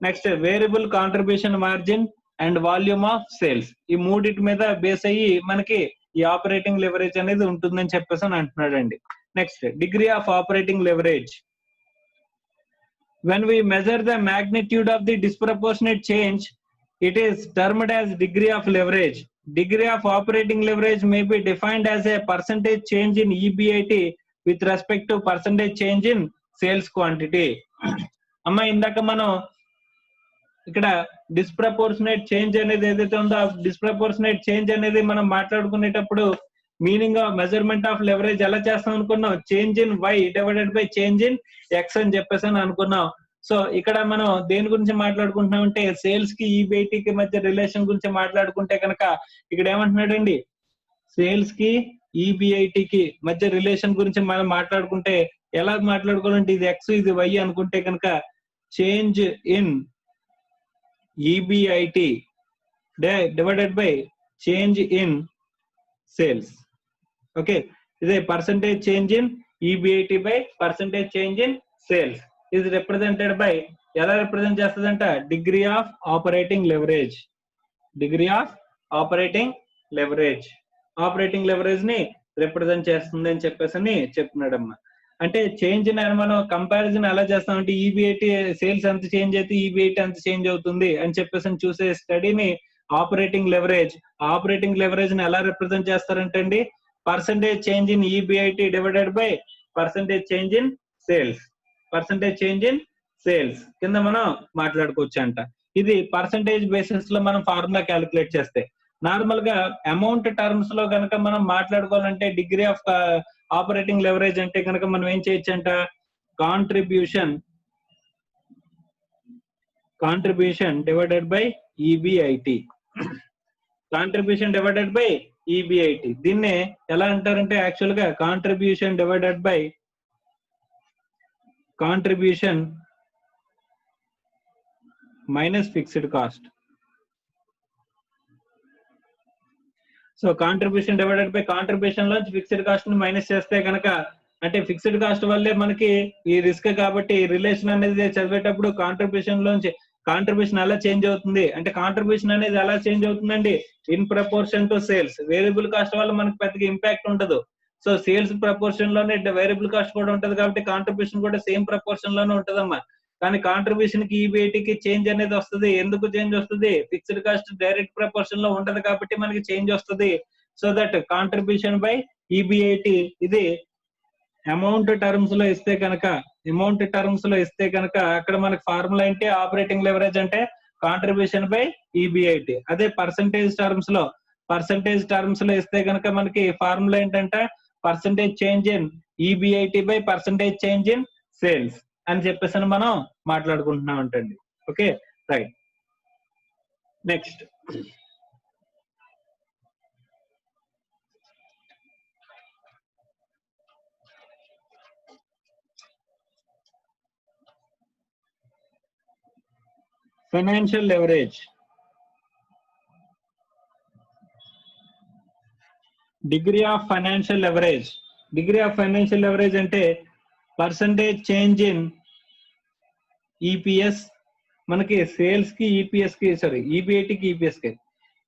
next variable contribution margin and volume of sales, ఈ మూడిటి మీద బేస్ అయ్యి మనకి ఈ ఆపరేటింగ్ లెవరేజ్ అనేది ఉంటుందని చెప్పేసి అని అంటున్నాడండి. Next, degree of operating leverage. When we measure the magnitude of the disproportionate change, it is termed as degree of leverage. Degree of operating leverage may be defined as a percentage change in EBIT with respect to percentage change in sales quantity. అమ్మ, ఇందాక మనం ఇక్కడ disproportionate change అనేది ఏదైతే ఉందో, disproportionate change అనేది మనం మాట్లాడుకునేటప్పుడు meaning of measurement of leverage ఎలా చేస్తాం అనుకున్నాం? Change in Y divided by change in X అని చెప్పేసి అని అనుకున్నాం. సో ఇక్కడ మనం దేని గురించి మాట్లాడుకుంటున్నాం అంటే సేల్స్ కి ఈబిఐటికి మధ్య రిలేషన్ గురించి మాట్లాడుకుంటే కనుక ఇక్కడ ఏమంటున్నాడండి, సేల్స్ కి ఈబిఐటికి మధ్య రిలేషన్ గురించి మనం మాట్లాడుకుంటే ఎలా మాట్లాడుకోవాలంటే ఇది ఎక్స్ ఇది వై అనుకుంటే కనుక change in EBIT divided by change in sales. Okay, is a percentage change in EBIT by percentage change in sales is represented by, ఎలా రిప్రజెంట్ చేస్తుందంట, degree of operating leverage. Degree of operating leverage operating leverage ని represent చేస్తుంది అని చెప్పేసి అని చెప్తున్నాడమ్మా. అంటే change మనం comparison ఎలా చేస్తామంటే ఈబిఐటి సేల్స్ ఎంత చేంజ్ అయితే ఈబిఐటి ఎంత చేంజ్ అవుతుంది అని చెప్పేసి చూసే స్టడీని ఆపరేటింగ్ లెవరేజ్. ఆపరేటింగ్ లెవరేజ్ ని ఎలా రిప్రజెంట్ చేస్తారంటే అండి, percentage change in EBIT divided by percentage change in sales. Percentage change in sales కింద మనం మాట్లాడుకోవచ్చు అంట. ఇది పర్సంటేజ్ బేసిస్ లో మనం ఫార్ములా క్యాలిక్యులేట్ చేస్తే, నార్మల్ గా అమౌంట్ టర్మ్స్ లో కనుక మనం మాట్లాడుకోవాలంటే డిగ్రీ ఆఫ్ ఆపరేటింగ్ లెవరేజ్ అంటే కనుక మనం ఏం చేయొచ్చు అంట, contribution divided by EBIT. Contribution divided by EBIT దీన్నే ఎలా అంటారంటే యాక్చువల్ గా contribution divided by contribution minus fixed cost. So contribution divided by contribution లోంచి ఫిక్స్డ్ కాస్ట్ ని మైనస్ చేస్తే కనుక, అంటే ఫిక్స్డ్ కాస్ట్ వల్లే మనకి ఈ రిస్క్ కాబట్టి రిలేషన్ అనేది చదివేటప్పుడు కాంట్రిబ్యూషన్ లోంచి కాంట్రిబ్యూషన్ ఎలా చేంజ్ అవుతుంది అంటే, కాంట్రిబ్యూషన్ అనేది ఎలా చేంజ్ అవుతుందండి, in proportion to sales. Variable cost వల్ల మనకి పెద్దగా ఇంపాక్ట్ ఉండదు. సో సేల్స్ ప్రపోర్షన్ లోనే వేరియబుల్ కాస్ట్ కూడా ఉంటది కాబట్టి కాంట్రిబ్యూషన్ కూడా సేమ్ ప్రపోర్షన్ లోనే ఉంటదమ్మా. కానీ కాంట్రిబ్యూషన్ కి ఈబిఐటికి చేంజ్ అనేది వస్తుంది. ఎందుకు చేంజ్ వస్తుంది? ఫిక్స్డ్ కాస్ట్ డైరెక్ట్ ప్రపోర్షన్ లో ఉంటది కాబట్టి మనకి చేంజ్ వస్తుంది. So that contribution by EBIT ఇది అమౌంట్ టర్మ్స్ లో ఇస్తే కనుక అక్కడ మనకి ఫార్ములా ఏంటి, ఆపరేటింగ్ లెవరేజ్ అంటే కాంట్రిబ్యూషన్ బై ఈబిఐటి. అదే పర్సంటేజ్ టర్మ్స్ లో ఇస్తే కనుక మనకి ఫార్ములా ఏంటంటే percentage change in EBIT by percentage change in sales అని చెప్పేసి మనం మాట్లాడుకుంటున్నాం అంటండి. Okay, right. Next, financial leverage. Degree of financial leverage. Degree of financial leverage అంటే పర్సంటేజ్ చేంజ్ ఇన్ ఈపీఎస్. మనకి సేల్స్ కి ఈపీఎస్ కి ఈబిఐటికి ఈపీఎస్ కి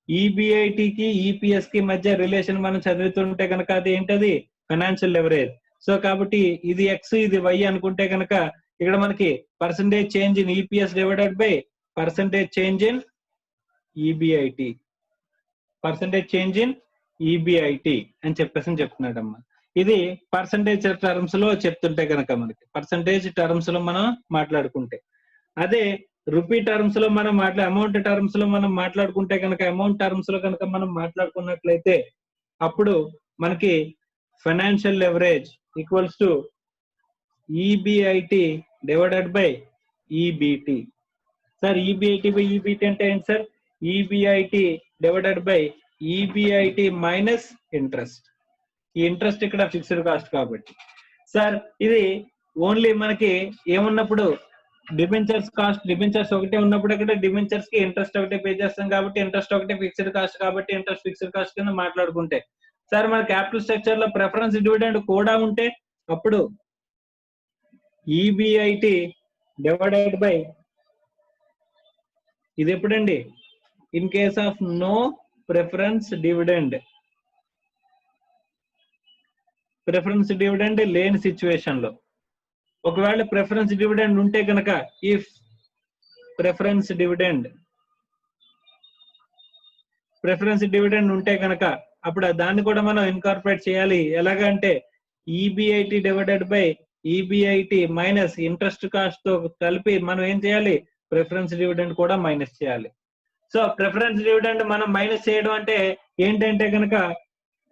ఈబిఐటికి ఈపీఎస్ కి మధ్య రిలేషన్ మనం చదువుతుంటే కనుక అది ఏంటది ఫైనాన్షియల్ లెవరేజ్. సో కాబట్టి ఇది ఎక్స్ ఇది వై అనుకుంటే కనుక ఇక్కడ మనకి percentage change in EPS divided by percentage change in EBIT, percentage change in EBIT అని చెప్పేసి చెప్తున్నాడమ్మా. ఇది పర్సంటేజ్ టర్మ్స్ లో చెప్తుంటే కనుక మనకి పర్సంటేజ్ టర్మ్స్ లో మనం మాట్లాడుకుంటే, అదే రూపీ టర్మ్స్ లో మనం అమౌంట్ టర్మ్స్ లో మనం మాట్లాడుకుంటే కనుక అమౌంట్ టర్మ్స్ లో కనుక మనం మాట్లాడుకున్నట్లయితే అప్పుడు మనకి financial leverage equals to EBIT divided by EBT. Sir EBIT by EBT అంటే ఏంటి sir? EBIT divided by EBIT minus interest. ఈ ఇంట్రెస్ట్ ఇక్కడ ఫిక్స్డ్ కాస్ట్ కాబట్టి. సార్ ఇది ఓన్లీ మనకి ఏమున్నప్పుడు డిబెంచర్స్ కాస్ట్, డిబెంచర్స్ ఒకటే ఉన్నప్పుడు అక్కడ డిబెంచర్స్ కి ఇంట్రెస్ట్ ఒకటే పే చేస్తాం కాబట్టి ఇంట్రెస్ట్ ఒకటే ఫిక్స్డ్ కాస్ట్ కాబట్టి ఇంట్రెస్ట్ ఫిక్స్డ్ కాస్ట్ కింద మాట్లాడుకుంటే, సార్ మన క్యాపిటల్ స్ట్రక్చర్ లో ప్రిఫరెన్స్ డివిడెండ్ కూడా ఉంటే అప్పుడు ఈబిఐటి డివైడెడ్ బై, ఇది ఎప్పుడండి in case of no preference dividend, preference dividend లేని సిచ్యువేషన్ లో. ఒకవేళ ప్రిఫరెన్స్ డివిడెండ్ ఉంటే కనుక ఇఫ్ ప్రిఫరెన్స్ డివిడెండ్ ఉంటే కనుక అప్పుడు దాన్ని కూడా మనం ఇన్కార్పొరేట్ చేయాలి. ఎలాగంటే EBIT divided by EBIT minus interest cost తో కలిపి మనం ఏం చేయాలి? ప్రిఫరెన్స్ డివిడెండ్ కూడా మైనస్ చేయాలి. సో ప్రిఫరెన్స్ డివిడెండ్ మనం మైనస్ చేయడం అంటే ఏంటంటే కనుక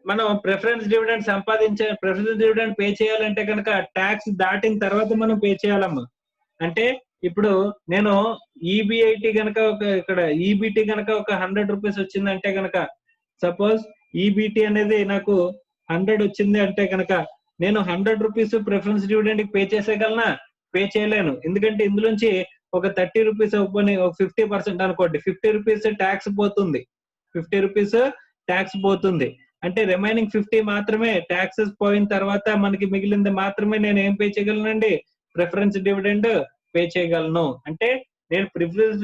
మనం ప్రిఫరెన్స్ డివిడెండ్ పే చేయాలంటే కనుక ట్యాక్స్ దాటిన తర్వాత మనం పే చేయాలమ్మా. అంటే ఇప్పుడు నేను ఈబిఐటి కనుక ఇక్కడ ఈబిటి కనుక ఒక 100 రూపీస్ వచ్చిందంటే కనుక, సపోజ్ ఈబిటి అనేది నాకు 100 వచ్చింది అంటే కనుక నేను 100 రూపీస్ ప్రిఫరెన్స్ డివిడెండ్ పే చేసేయగలనా? పే చేయలేను. ఎందుకంటే ఇందులోంచి ఒక 30 రూపీస్ ఒక 50% అనుకోండి, 50 రూపీస్ ట్యాక్స్ పోతుంది, 50 రూపీస్ ట్యాక్స్ పోతుంది. అంటే రిమైనింగ్ 50 మాత్రమే ట్యాక్సెస్ పోయిన తర్వాత మనకి మిగిలింది మాత్రమే నేను ఏం పే చేయగలనండి? ప్రిఫరెన్స్ డివిడెండ్ పే చేయగలను. అంటే నేను ప్రిఫరెన్స్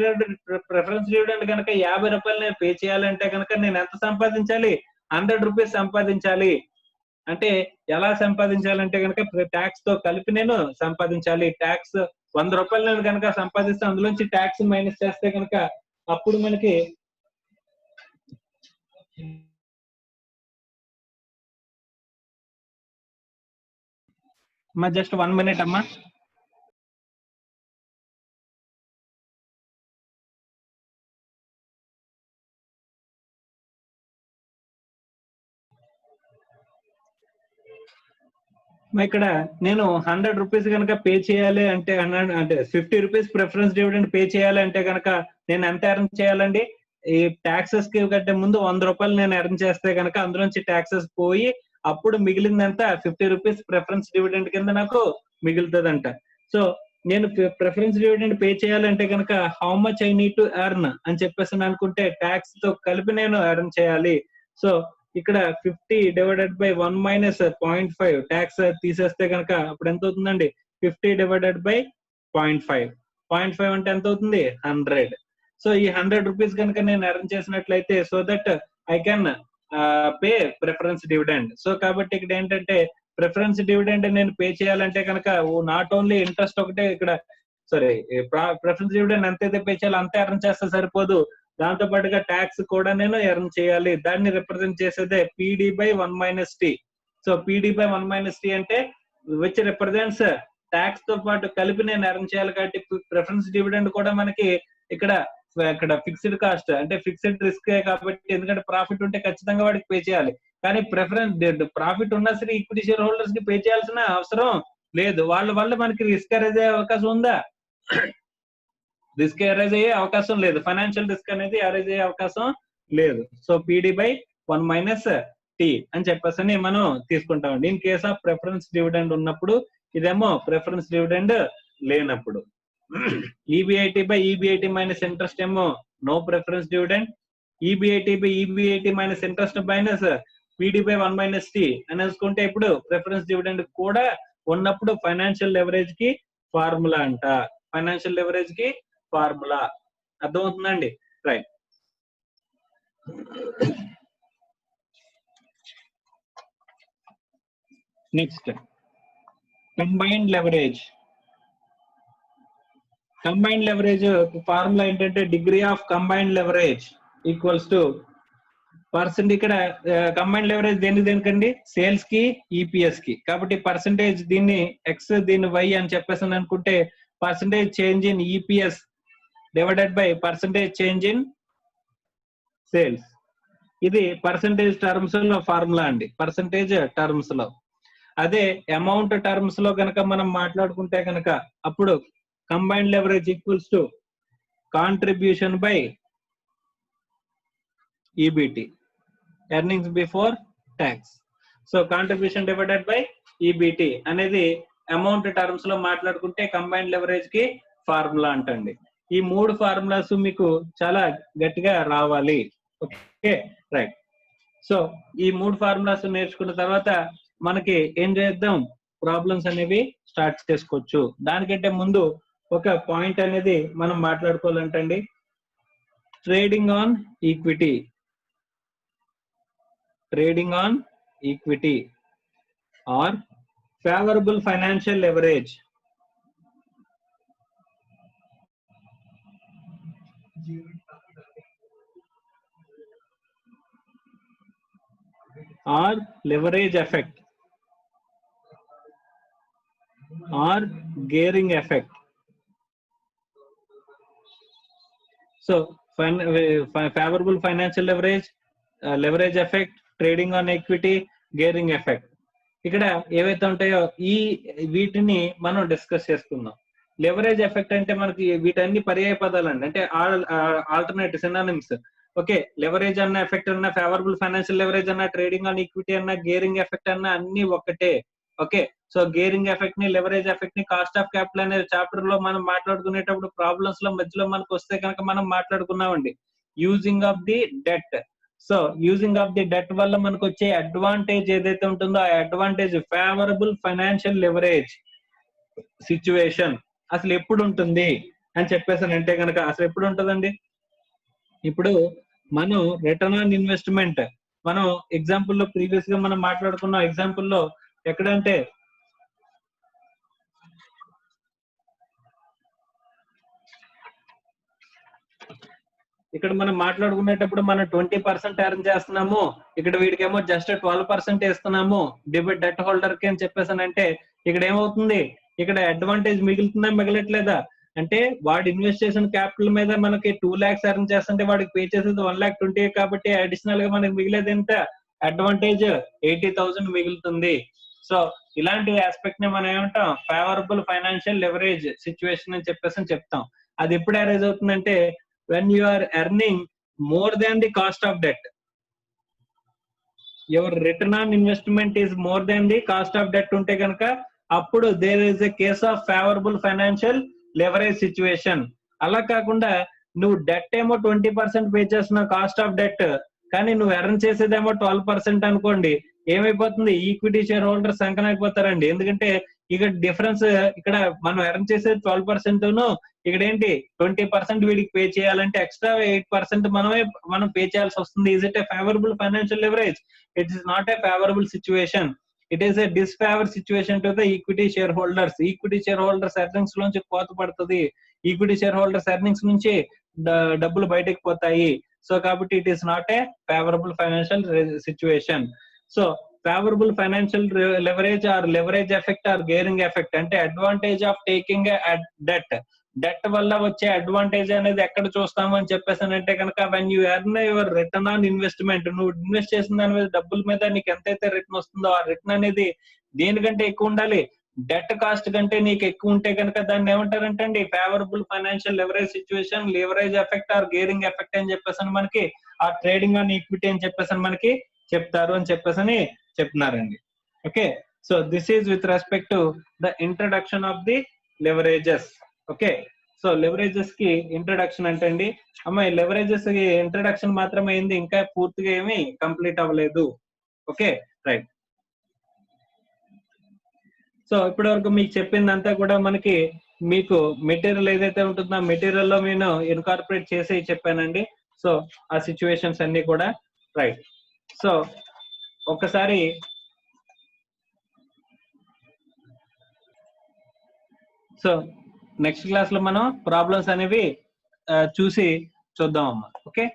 డివిడెండ్ కనుక 50 రూపాయలు నేను పే చేయాలంటే కనుక నేను ఎంత సంపాదించాలి? 100 రూపీస్ సంపాదించాలి. అంటే ఎలా సంపాదించాలంటే కనుక ట్యాక్స్ తో కలిపి నేను సంపాదించాలి. ట్యాక్స్ 100 రూపాయలు నేను కనుక సంపాదిస్తే అందులోంచి ట్యాక్స్ మైనస్ చేస్తే కనుక అప్పుడు మనకి జస్ట్ 1 minute అమ్మా. ఇక్కడ నేను 100 రూపీస్ కనుక పే చేయాలి అంటే అంటే 50 రూపీస్ ప్రిఫరెన్స్ డివిడెండ్ పే చేయాలి అంటే కనుక నేను ఎంత ఎర్న్ చేయాలండి? ఈ ట్యాక్సెస్ కి కంటే ముందు 100 రూపాయలు నేను ఎర్న్ చేస్తే కనుక అందులోంచి ట్యాక్సెస్ పోయి అప్పుడు మిగిలిందంతా 50 రూపీస్ ప్రిఫరెన్స్ డివిడెండ్ కింద నాకు మిగులుతుందంట. సో నేను ప్రిఫరెన్స్ డివిడెండ్ పే చేయాలంటే కనుక how much I need to earn అని చెప్పేసి అనుకుంటే ట్యాక్స్ తో కలిపి నేను ఎర్న్ చేయాలి. సో ఇక్కడ 50 డివైడెడ్ బై 1 మైనస్ 0.5 ట్యాక్స్ తీసేస్తే కనుక అప్పుడు ఎంత అవుతుందండి? 50 డివైడెడ్ బై 0.5, 0.5 అంటే ఎంత అవుతుంది? 100. సో ఈ 100 రూపీస్ కనుక నేను ఎర్న్ చేసినట్లయితే so that I can pay preference dividend. So కాబట్టి ఇక్కడ ఏంటంటే ప్రిఫరెన్స్ డివిడెండ్ నేను పే చేయాలంటే కనుక నాట్ ఓన్లీ ఇంట్రెస్ట్ ఒకటే ఇక్కడ ప్రిఫరెన్స్ డివిడెండ్ ఎంతైతే పే చేయాలో అంతే ఎర్న్ చేస్తే సరిపోదు, దాంతో పాటుగా ట్యాక్స్ కూడా నేను ఎర్న్ చేయాలి. దాన్ని రిప్రజెంట్ చేసేదే PD by 1 minus T. So PD by 1 minus T అంటే విచ్ రిప్రజెంట్స్ ట్యాక్స్ తో పాటు కలిపి నేను ఎర్న్ చేయాలి. కాబట్టి ప్రిఫరెన్స్ డివిడెండ్ కూడా మనకి ఇక్కడ ఫిక్స్డ్ కాస్ట్ అంటే ఫిక్స్డ్ రిస్క్ కాబట్టి, ఎందుకంటే ప్రాఫిట్ ఉంటే ఖచ్చితంగా వాడికి పే చేయాలి. కానీ ప్రాఫిట్ ఉన్నా సరే ఈక్విటీ షేర్ హోల్డర్స్ కి పే చేయాల్సిన అవసరం లేదు. వాళ్ళ వల్ల మనకి రిస్క్ అరైజ్ అయ్యే అవకాశం ఉందా? రిస్క్ అరైజ్ అయ్యే అవకాశం లేదు. ఫైనాన్షియల్ రిస్క్ అనేది అరైజ్ అయ్యే అవకాశం లేదు. So PD by 1 minus T అని చెప్పేసి మనం తీసుకుంటామండి. In case of preference dividend ఉన్నప్పుడు, ఇదేమో ప్రిఫరెన్స్ డివిడెండ్ లేనప్పుడు. EBIT by EBIT minus interest ఏమో no preference dividend, EBIT by EBIT minus interest minus PD by 1 minus T అని వేసుకుంటే ఇప్పుడు ప్రిఫరెన్స్ డివిడెండ్ కూడా ఉన్నప్పుడు ఫైనాన్షియల్ లెవరేజ్ కి ఫార్ములా అంట. ఫైనాన్షియల్ లెవరేజ్ కి ఫార్ములా అర్థమవుతుందండి? Right. Next combined leverage. Combined leverage formula ఏంటంటే degree of combined leverage equals to percent. ఇక్కడ కంబైన్డ్ లెవరేజ్ దేనికండి? సేల్స్ కి ఈపీఎస్ కి. కాబట్టి పర్సెంటేజ్ దీన్ని ఎక్స్ దీన్ని వై అని చెప్పేసి అనుకుంటే percentage change in EPS divided by percentage change in sales. ఇది పర్సెంటేజ్ టర్మ్స్ లో ఫార్ములా అండి, పర్సెంటేజ్ టర్మ్స్ లో. అదే అమౌంట్ టర్మ్స్ లో కనుక మనం మాట్లాడుకుంటే కనుక అప్పుడు combined leverage equals to contribution by EBT, earnings before tax. So contribution divided by EBT అనేది అమౌంట్ టర్మ్స్ లో మాట్లాడుకుంటే కంబైన్డ్ లెవరేజ్ కి ఫార్ములా అంటండి. ఈ మూడు ఫార్ములాస్ మీకు చాలా గట్టిగా రావాలి. Okay right. సో ఈ మూడు ఫార్ములాస్ నేర్చుకున్న తర్వాత మనకి ఏం చేద్దాం, ప్రాబ్లమ్స్ అనేవి స్టార్ట్ చేసుకోవచ్చు. దానికంటే ముందు ఒక పాయింట్ అనేది మనం మాట్లాడుకోవాలంటండి, trading on equity. Trading on equity or favorable financial leverage. Or leverage effect or gearing effect. So favorable financial leverage, leverage effect, trading on equity, gearing effect. ఇక్కడ ఏవైతే ఉంటాయో ఈ వీటిని మనం డిస్కస్ చేసుకుందాం. లెవరేజ్ ఎఫెక్ట్ అంటే మనకి వీటన్ని పర్యాయ పదాలు అండి, అంటే ఆల్టర్నేట్ సినానిమ్స్. ఓకే, లెవరేజ్ అన్న, ఎఫెక్ట్ అన్న, ఫేవరబుల్ ఫైనాన్షియల్ లెవరేజ్ అన్న, ట్రేడింగ్ ఆన్ ఈక్విటీ అన్న, గేరింగ్ ఎఫెక్ట్ అన్న అన్ని ఒక్కటే. ఓకే, సో గేరింగ్ ఎఫెక్ట్ ని, లెవరేజ్ ఎఫెక్ట్ ని కాస్ట్ ఆఫ్ క్యాపిటల్ అనే చాప్టర్ లో మనం మాట్లాడుకునేటప్పుడు ప్రాబ్లమ్స్ లో మధ్యలో మనకు వస్తే కనుక మనం మాట్లాడుకున్నామండి using of the debt. So using of the debt వల్ల మనకు వచ్చే అడ్వాంటేజ్ ఏదైతే ఉంటుందో ఆ advantage favourable financial leverage situation అసలు ఎప్పుడు ఉంటుంది అని చెప్పేసి అంటే కనుక అసలు ఎప్పుడు ఉంటుందండి? ఇప్పుడు మనం రిటర్న్ ఆన్ ఇన్వెస్ట్మెంట్, మనం ఎగ్జాంపుల్ లో ప్రీవియస్ గా మనం మాట్లాడుకున్న ఎగ్జాంపుల్ లో ఎక్కడంటే ఇక్కడ మనం మాట్లాడుకునేటప్పుడు మనం 20% ఎర్న్ చేస్తున్నాము, ఇక్కడ వీడికేమో జస్ట్ 12% ఇస్తున్నాము డెట్ హోల్డర్ కి అని చెప్పేసి అంటే ఇక్కడ ఏమవుతుంది, ఇక్కడ అడ్వాంటేజ్ మిగులుతుందా మిగలట్లేదా? అంటే వాడు ఇన్వెస్ట్ చేసిన క్యాపిటల్ మీద మనకి 2 lakhs ఎర్న్ చేస్తుంటే వాడికి పే చేసేది 1,20,000 కాబట్టి అడిషనల్ గా మనకి మిగిలేదు ఎంత, అడ్వాంటేజ్ 80,000 మిగులుతుంది. సో ఇలాంటి ఆస్పెక్ట్ ని మనం ఏమంటాం, ఫేవరబుల్ ఫైనాన్షియల్ లెవరేజ్ సిచ్యువేషన్ అని చెప్పేసి చెప్తాం. అది ఎప్పుడు అరైజ్ అవుతుందంటే when you are earning more than the cost of debt, your return on investment is more than the cost of debt ఉంటే కనుక అప్పుడు there is a case of favorable financial leverage situation. అలా కాకుండా నువ్వు debt ఏమో 20% pay చేస్తున్నావు cost of debt, కానీ నువ్వు ఎర్న్ చేసేదేమో 12% అనుకోండి, ఏమైపోతుంది, ఈక్విటీ షేర్ హోల్డర్స్ సంకనాయిపోతారండి. ఎందుకంటే ఇక్కడ డిఫరెన్స్, ఇక్కడ మనం ఎర్న్ చేసేది 12%, ఇక్కడ ఏంటి 20% వీడికి పే చేయాలంటే ఎక్స్ట్రా 8% మనం పే చేయాల్సి వస్తుంది. Is it a favourable financial leverage? It is not a favourable situation, it is a disfavour situation to the equity share holders. Equity share holders earnings లోంచి కోత పడుతుంది, ఈక్విటీ షేర్ హోల్డర్స్ ఎర్నింగ్స్ నుంచి డబ్బులు బయటకు పోతాయి. So కాబట్టి it is not a favourable financial situation. So favourable financial leverage or leverage effect or gearing effect అంటే advantage of taking debt. Debt వల్ల వచ్చే అడ్వాంటేజ్ అనేది ఎక్కడ చూస్తాము అని చెప్పేసానంటే కనుక when you earn your return on investment, నువ్వు ఇన్వెస్ట్ చేసిన దాని మీద డబ్బుల మీద నీకు ఎంతైతే రిటర్న్ వస్తుందో ఆ రిటర్న్ అనేది దేనికంటే ఎక్కువ ఉండాలి, డెట్ కాస్ట్ కంటే నీకు ఎక్కువ ఉంటే కనుక దాన్ని ఏమంటారంటే అండి favourable financial leverage situation, leverage effect or gearing effect అని చెప్పేసి మనకి ఆ ట్రేడింగ్ ఆన్ ఈక్విటీ అని చెప్పేసి మనకి చెప్తారు అని చెప్పేసి చెప్తున్నారండి. Okay, so this is with respect to the introduction of the leverages. Okay, so leverages కి ఇంట్రడక్షన్ అంటే అండి, అమ్మాయి లెవరేజెస్ కి ఇంట్రడక్షన్ మాత్రమే అయింది, ఇంకా పూర్తిగా ఏమీ కంప్లీట్ అవ్వలేదు. Okay right. సో ఇప్పటి వరకు మీకు చెప్పిందంతా కూడా మనకి మీకు మెటీరియల్ ఏదైతే ఉంటుందో మెటీరియల్ లో నేను ఇన్కార్పొరేట్ చేసి చెప్పానండి. సో ఆ సిచ్యువేషన్స్ అన్ని కూడా రైట్. సో ఒకసారి సో నెక్స్ట్ క్లాస్ లో మనం ప్రాబ్లమ్స్ అనేవి చూసి చూద్దాం అమ్మా. ఓకే.